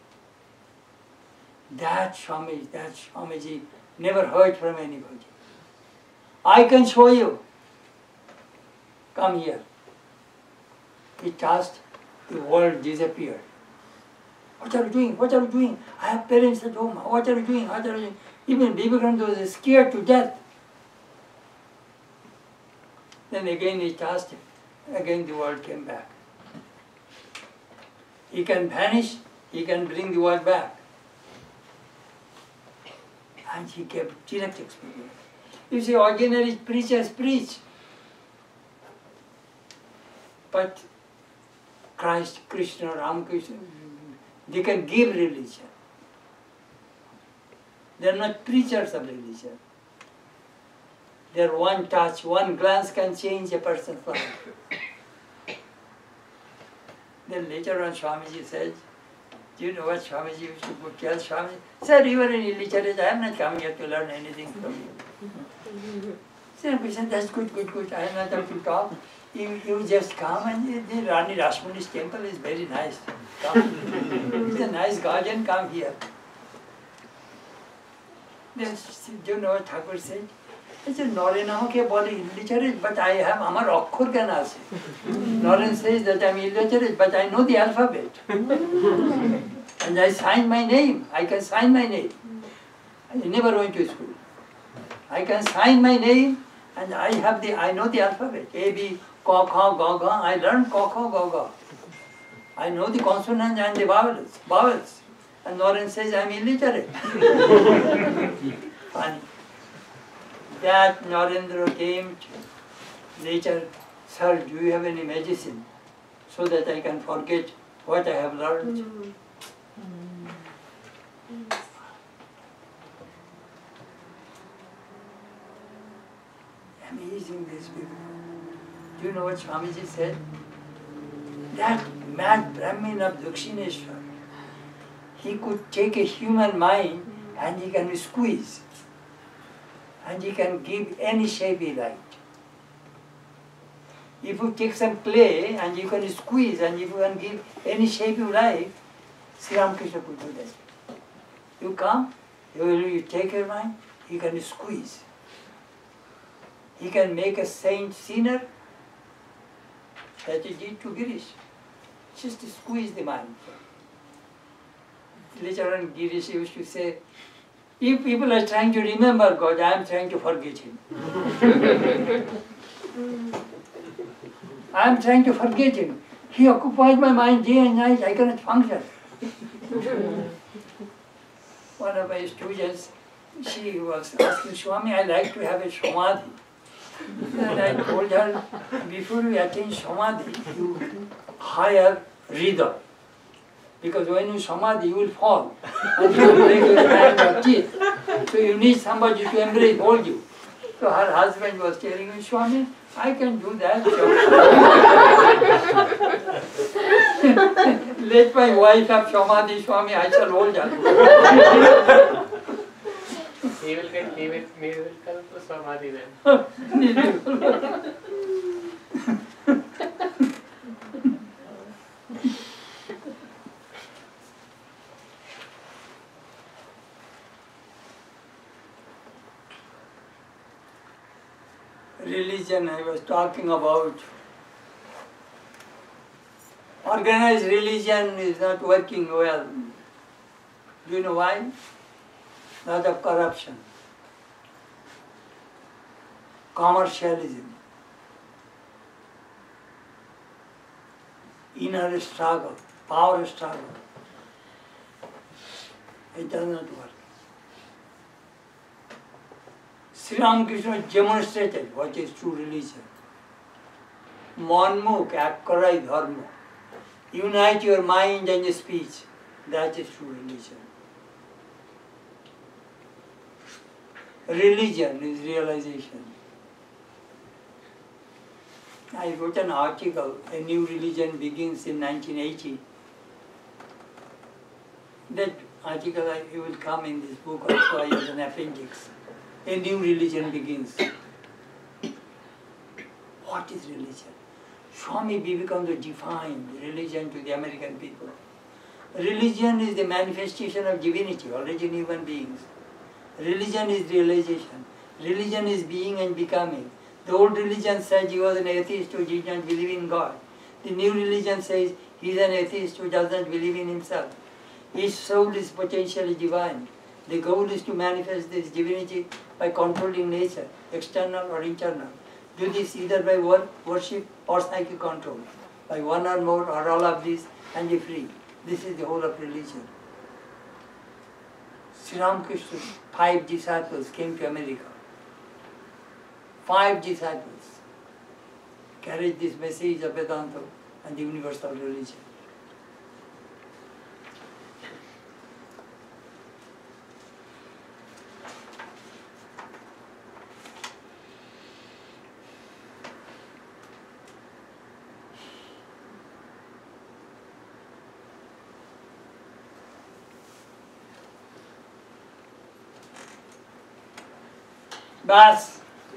That Swamiji never heard from anybody. I can show you. Come here. He touched, the world disappeared. What are you doing? What are you doing? I have parents at home. What are you doing? What are you doing? Even Vivekananda was scared to death. Then again he touched him. Again the world came back. He can vanish, he can bring the world back. And he gave direct experience. You see, ordinary preachers preach. But Christ, Krishna, Ramakrishna, they can give religion. They are not preachers of religion. Their one touch, one glance can change a person's life. Then later on Swamiji said, do you know what Swamiji used to tell Swamiji? Sir, you are an illiterate, I am not coming here to learn anything from you. Sri Ramakrishna, that's good, I am not able to talk. You just come and the Rani Rashmuni's temple is very nice. Come. It's a nice garden, come here. Then, do you know what Thakur said? He said, Naren আমাকে বলে illiterate, but I have আমার অক্ষর জ্ঞান আছে. Naren says that I'm illiterate, but I know the alphabet. And I sign my name. I can sign my name. I never went to school. I can sign my name, and I know the alphabet. A, B, Ka, Kha, Ga, Ga. I learned Ka, Kha, Ga, Ga. I know the consonants and the vowels. And Naren says I'm illiterate. Funny. That Narendra came later, sir, do you have any medicine so that I can forget what I have learned? Amazing these people. Do you know what Swamiji said? That mad Brahmin of Dakshineshwar, he could take a human mind and he can squeeze. And he can give any shape he liked. If you take some clay and you can squeeze and if you can give any shape you like, Sri Ramakrishna could do that. You come, you take your mind, he can squeeze. He can make a saint sinner, that he did to Girish. Just to squeeze the mind. Later on, Girish used to say, if people are trying to remember God, I am trying to forget Him. I am trying to forget Him. He occupies my mind day and night, I cannot function. One of my students, she was asking, Swami, I like to have a samadhi. And I told her, before you attain samadhi, you hire Rida. Because when you samadhi, you will fall. And you will break your hand or teeth. So you need somebody to embrace, hold you. So her husband was telling me, Swami, I can do that. Let my wife have samadhi, Swami, I shall hold her. He will come to samadhi then. Religion I was talking about. Organized religion is not working well. Do you know why? Lot of corruption, commercialism, inner struggle, power struggle. It does not work. Sri Ramakrishna demonstrated what is true religion. Manmukh akkarai dharma. Unite your mind and your speech. That is true religion. Religion is realization. I wrote an article, A New Religion Begins in 1980. That article it will come in this book also as an appendix. A new religion begins. What is religion? Swami Vivekananda defined religion to the American people. Religion is the manifestation of divinity already in human beings. Religion is realization. Religion is being and becoming. The old religion said he was an atheist who did not believe in God. The new religion says he is an atheist who does not believe in himself. His soul is potentially divine. The goal is to manifest this divinity by controlling nature, external or internal. Do this either by worship or psychic control, by one or more or all of these, and be free. This is the whole of religion. Sri Ramakrishna's 5 disciples came to America. 5 disciples carried this message of Vedanta and the universal religion. बस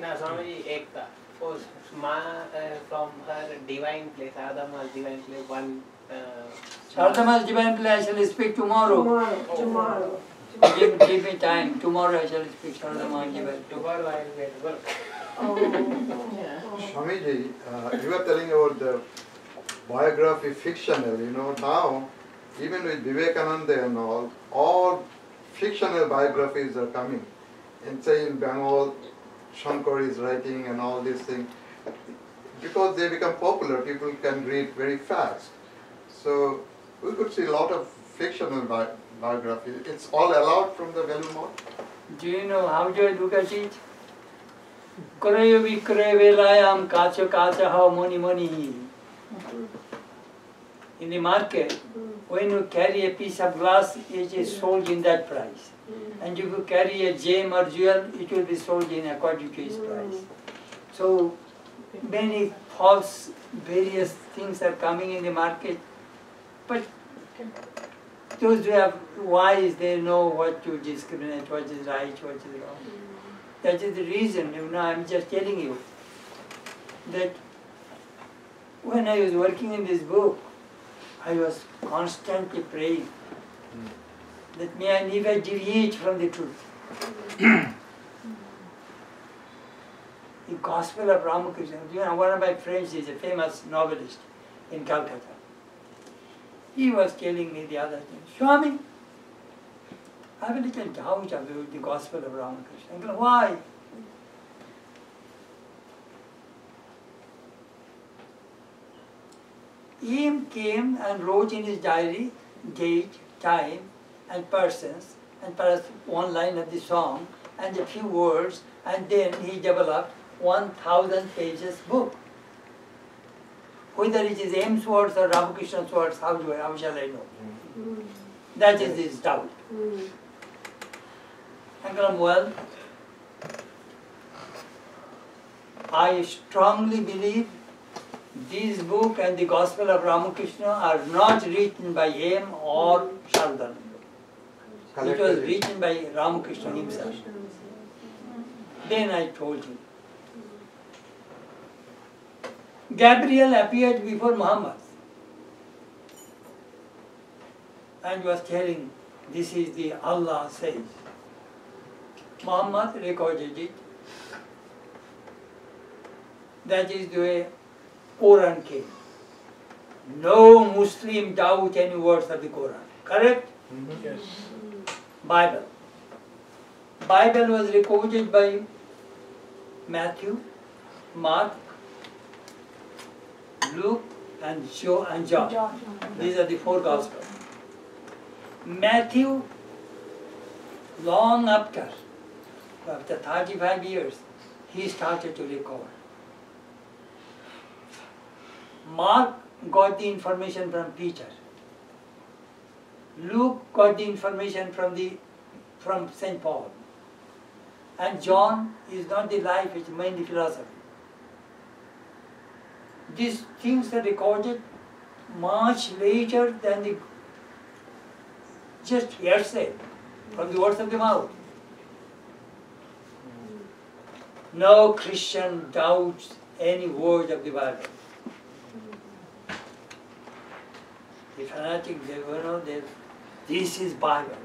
ना स्वामी जी एक था pose from her divine place, Adama's divine place, one. Sarada's divine place I shall speak tomorrow. Tomorrow. Give me time. Tomorrow I shall speak Sarada's divine. Tomorrow I will be at work. Swamiji, you were telling about the biography fictional, now, even with Vivekananda and all fictional biographies are coming. And say in Bengal, Shankar is writing and all these things. Because they become popular, people can read very fast. So we could see a lot of fictional biographies. It's all allowed from the Velu mode. Do you know how do I look at it? Krayo vikray velayam kacha kacha how money money. In the market, when you carry a piece of glass, it is sold in that price. And if you carry a gem or jewel, it will be sold in according to its price. So many false various things are coming in the market, but those who are wise, they know what to discriminate, what is right, what is wrong. That is the reason, I'm just telling you that when I was working in this book, I was constantly praying that may I never deviate from the truth. The Gospel of Ramakrishna. One of my friends is a famous novelist in Calcutta. He was telling me the other thing, Swami, I have a little doubt about the Gospel of Ramakrishna. I go, why? He came and wrote in his diary date, time, and persons, and perhaps one line of the song, and a few words, and then he developed 1,000 pages book. Whether it is M's words or Ramakrishna's words, how shall I know? That is his doubt. I go, well, I strongly believe this book and the Gospel of Ramakrishna are not written by him or Shankarananda. It was written by Ramakrishna himself. Then I told him. Gabriel appeared before Muhammad and was telling, this is the Allah says. Muhammad recorded it. That is the way Quran came. No Muslim doubt any words of the Quran. Correct? Yes. Bible. Bible was recorded by Matthew, Mark, Luke, and John. These are the four Gospels. Matthew, long after 35 years, he started to record. Mark got the information from Peter. Luke got the information from St. Paul. And John is not the life, it's mainly philosophy. These things are recorded much later than the just hearsay from the words of the mouth. No Christian doubts any word of the Bible. The fanatics, they know that this is Bible.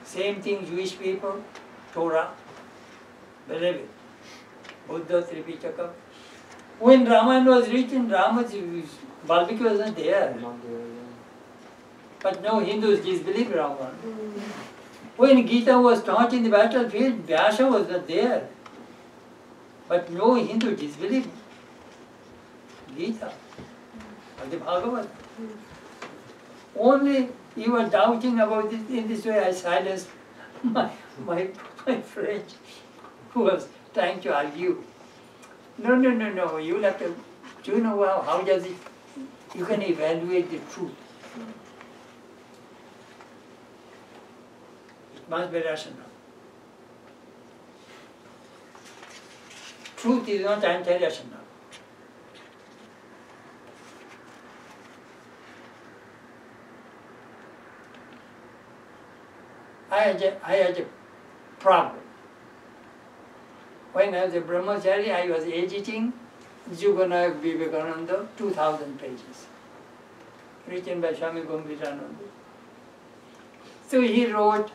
Same thing Jewish people, Torah, believe it. Buddha, Tripitaka. When Ramayana was written, Valmiki wasn't there. But no Hindus disbelieve Ramayana. When Gita was taught in the battlefield, Vyasa was not there. But no Hindu disbelieved Gita or the Bhagavad. Only you were doubting about it in this way. I silenced my friend who was trying to argue. No, you will have to, do you know how does it, you can evaluate the truth. It must be rational. Truth is not anti-rational. I had a problem. When I was a brahmachari, I was editing Swami Vivekananda, 2,000 pages, written by Swami Brahmananda. So he wrote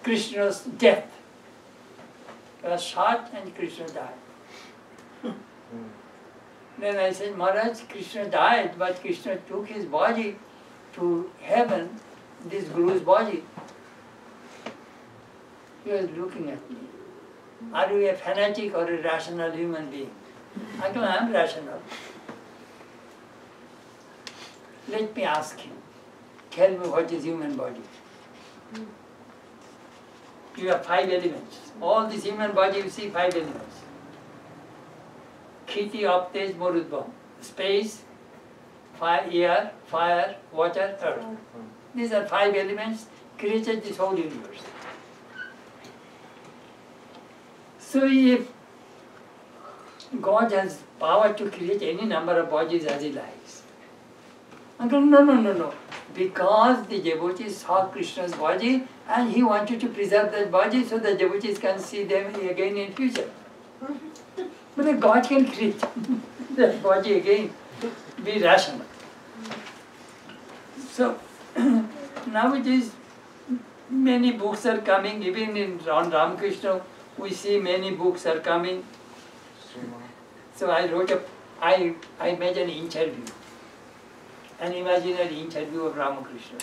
Krishna's death. He was shot and Krishna died. Then I said, Maharaj, Krishna died, but Krishna took his body to heaven, this Guru's body. He was looking at me. Are you a fanatic or a rational human being? Uncle, I am rational. Let me ask him. Tell me what is human body. You have 5 elements. All this human body, you see 5 elements. Khiti, Aptej, Morudbam. Space, fire, air, fire, water, earth. These are 5 elements created this whole universe. So if God has power to create any number of bodies as He likes. Uncle, no. Because the devotees saw Krishna's body and He wanted to preserve that body so the devotees can see them again in future. But God can create that body again, be rational. So nowadays many books are coming, even on Ramakrishna we see many books are coming. So I made an interview, an imaginary interview of Ramakrishna.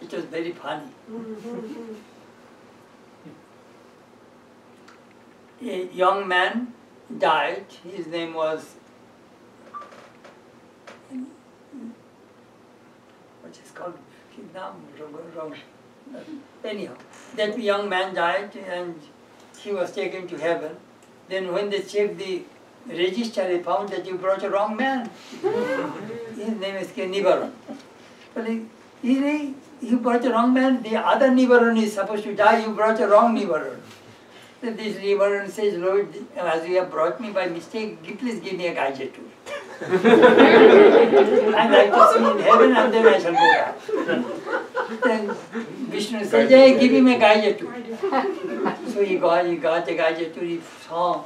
It was very funny. A young man died, his name was, what is called, wrong. Anyhow, that young man died and he was taken to heaven. Then when they checked the register, they found that you brought a wrong man. His name is Nivaran. But you brought a wrong man, the other Nivaran is supposed to die, you brought a wrong Nivaran. So this Nivaran says, Lord, as you have brought me by mistake, please give me a Gaija tour. I'd like to see in heaven and then I shall go back. Then Vishnu said, hey, give him a Gaija tour. So he got a Gaija tour. He saw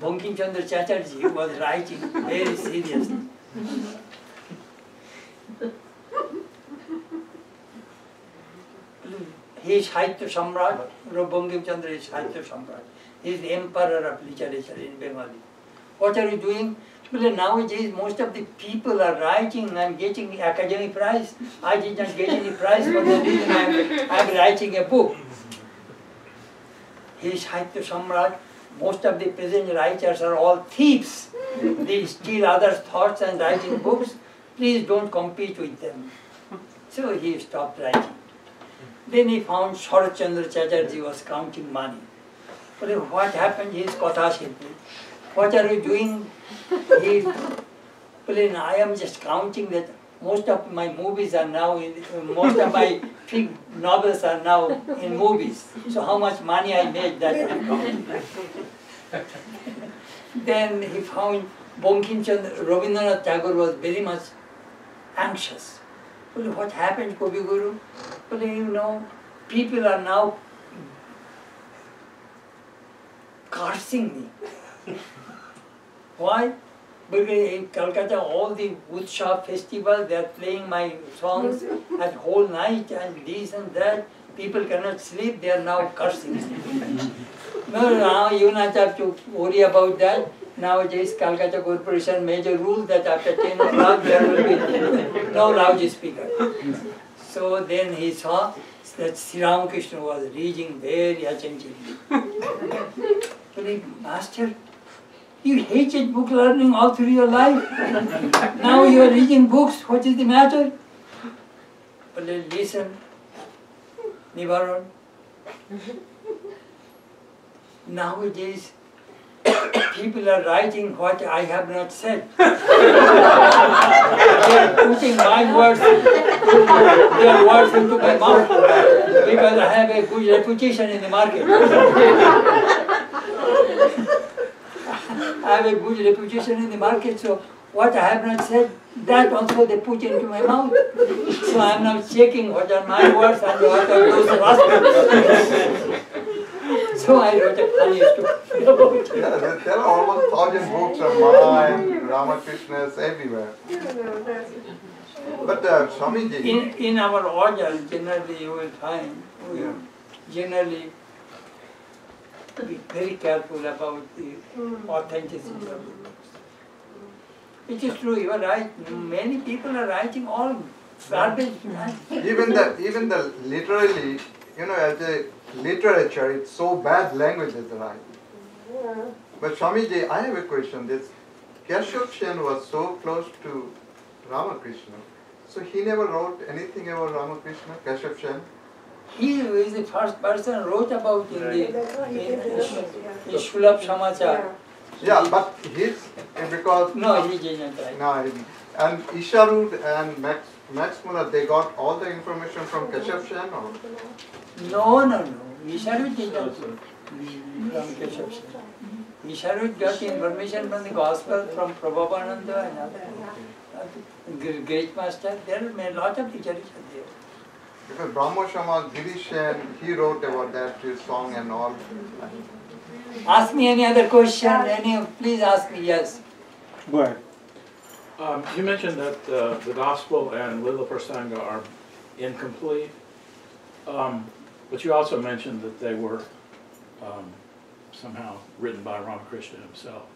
Bankim Chandra Chatterjee was writing very seriously. He is Sahitya Samrat, Bankim Chandra is Sahitya Samrat. He is the emperor of literature in Bengali. What are you doing? Well, nowadays most of the people are writing and getting the academic prize. I did not get any prize for the reason I am writing a book. He is Sahitya Samrat. Most of the present writers are all thieves. They steal others' thoughts and writing books. Please don't compete with them. So he stopped writing. Then he found Sharat Chandra Chatterjee was counting money. But what happened? He is Katha Shilpi. What are you doing? I am just counting that most of my movies are now, most of my big novels are now in movies. So how much money I made that I am counting. Then he found Bankim Chandra, Rabindranath Tagore was very much anxious. Well, what happened, Kavi Guru? Well, you know, people are now cursing me. Why? Because in Calcutta, all the Utsav festival, they are playing my songs at whole night and this and that. People cannot sleep, they are now cursing. No, now you not have to worry about that. Nowadays, Calcutta Corporation made a rule that after 10 o'clock there will be no loudspeaker. So then he saw that Sri Ramakrishna was reading very attentively. But Master, you hated book learning all through your life. Now you are reading books, what is the matter? But listen, Nivaran. Nowadays, people are writing what I have not said. They are putting my words, their words into my mouth because I have a good reputation in the market. I have a good reputation in the market, so What I have not said, that also they put into my mouth. So I am now checking what are my words and what are those Rascals. So I wrote a funny story about it. Yeah, there are almost 1,000 books of mine, Ramakrishna's everywhere. But Swamiji, In our order, generally you will find, we generally be very careful about the authenticity of the books. It is true, you are right. Many people are writing all garbage. even the literally, you know, as a literature, it's so bad languages, right? But Swamiji, I have a question. This Keshav was so close to Ramakrishna, so he never wrote anything about Ramakrishna, Keshav. He is the first person who wrote about in Shulab Samachar. Yeah, but his, because... No, he didn't write. No, and Isharud and Max Muller, they got all the information from Keshav or? No. Isharud did not from Keshav. Isharud got information from the Gospel, from Prabhupada and other great master. There are a lot of literature there. Because Brahmo Shamal, Girish, he wrote about that, his song and all. Ask me any other question, please ask me, yes. Go ahead. You mentioned that the Gospel and Lila Prasanga are incomplete, but you also mentioned that they were somehow written by Ramakrishna himself.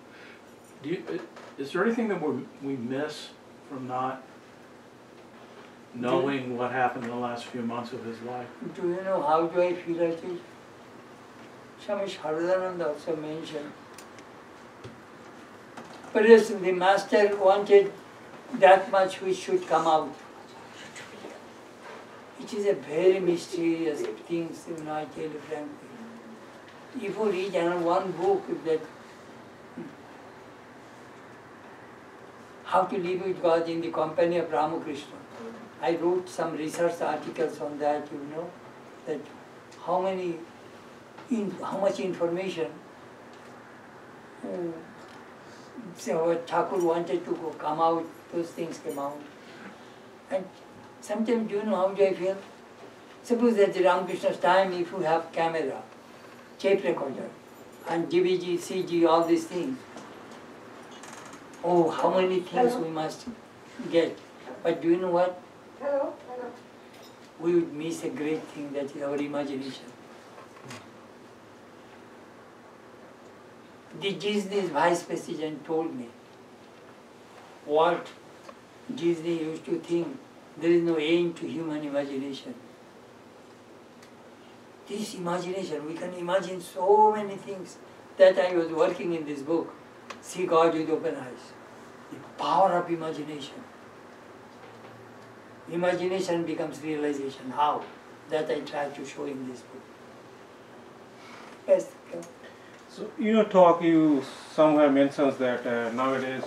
Is there anything that we miss from not knowing what happened in the last few months of his life? Do you know how do I feel at it? Swami Shankarananda also mentioned. But yes, the master wanted that much which should come out. It is a very mysterious thing, I tell you frankly. If you read one book, that how to live with God in the company of Ramakrishna. I wrote some research articles on that, that how much information what Thakur wanted to come out, those things came out. And sometimes, do you know how do I feel? Suppose at the Ramakrishna's time, if you have camera, tape recorder, and DVD, CG, all these things, oh, how many things we must get. But do you know what? We would miss a great thing, that is our imagination. The Disney's vice president told me what Disney used to think, there is no end to human imagination. This imagination, we can imagine so many things. That I was working in this book, See God with Open Eyes. The power of imagination. Imagination becomes realization. How? That I try to show in this book. Yes. So in your talk, you somewhere mentions that nowadays,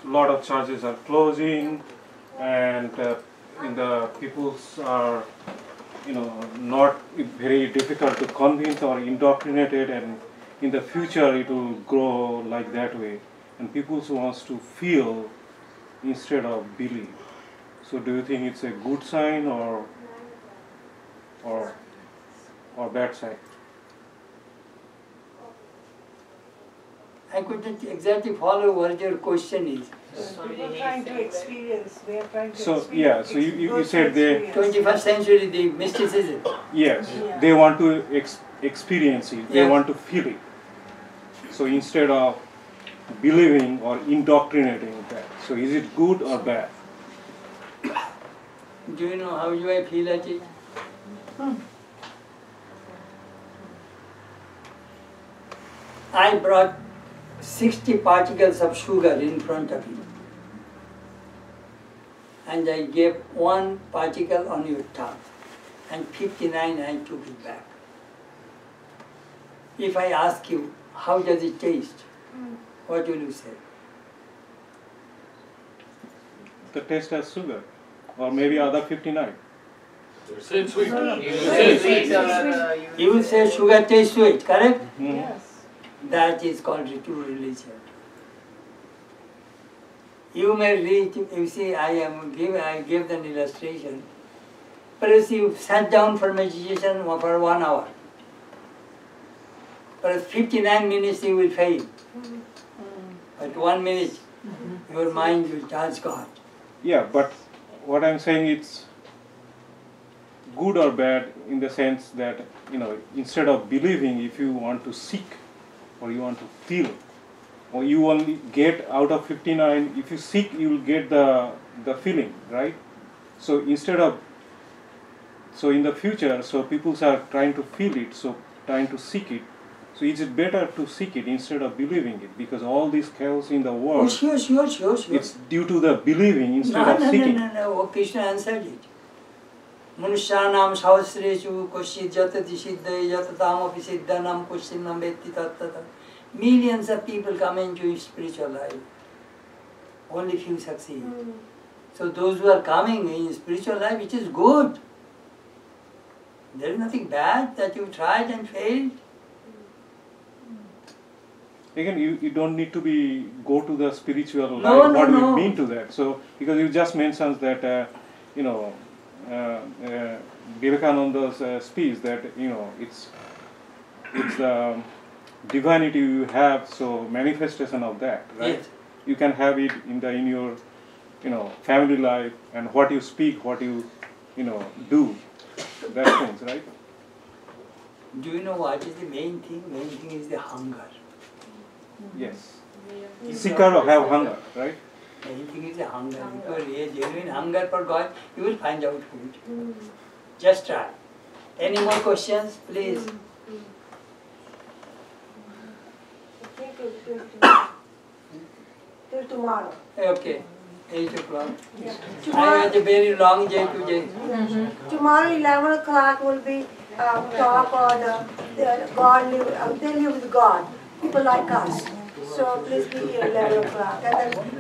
lot of churches are closing, and the peoples are, not very difficult to convince or indoctrinated, and in the future it will grow like that way, and people wants to feel instead of believe. So do you think it's a good sign or bad sign? I couldn't exactly follow what your question is. People are trying to experience. They are trying to So experience. yeah, so you said they 21st century, the mysticism. yes, Yeah. they want to experience it. They Yes. want to feel it. So instead of believing or indoctrinating that, so is it good or bad? Do you know how do I feel at it? I brought 60 particles of sugar in front of you. And I gave one particle on your tongue. And 59 I took it back. If I ask you, how does it taste? What will you say? The taste as sugar, or maybe other 59. Sweet. You will say sugar tastes sweet, correct? Mhm. Yes. That is called true religion. You may reach, you see, I gave an illustration. Perhaps you sat down for meditation for 1 hour. Perhaps 59 minutes you will fail. But 1 minute, your mind will touch God. Yeah, but what I'm saying, it's good or bad in the sense that, instead of believing, if you want to seek or you want to feel, or you only get out of 59, if you seek, you will get the feeling, right? So instead of, so in the future, so people are trying to feel it, so trying to seek it. So is it better to seek it instead of believing it? Because all this chaos in the world, it's due to the believing instead of seeking. No. Krishna answered it. Manushyanam sahasreshu koshit jatati siddhaya jatatam api siddhanam koshtinam vetti tattata. Millions of people come into spiritual life. Only few succeed. So those who are coming in spiritual life, it is good. There is nothing bad that you tried and failed. Again, you don't need to go to the spiritual life. What do you mean to that? So, because you just mentioned that, Vivekananda's speech that, it's the divinity you have, so manifestation of that, right? Yes. You can have it in your, family life, and what you speak, what you, do, that things, right? Do you know what is the main thing? Main thing is the hunger. Yes. Seeker have hunger, right? Main thing is the hunger. If you have a genuine hunger for God, you will find out food. Just try. Any more questions, please? Till tomorrow. Okay. 8 o'clock. Yeah. I had a very long day today. Tomorrow 11 o'clock will be talk on the God they live with God. People like us. So please be here 11 o'clock. And then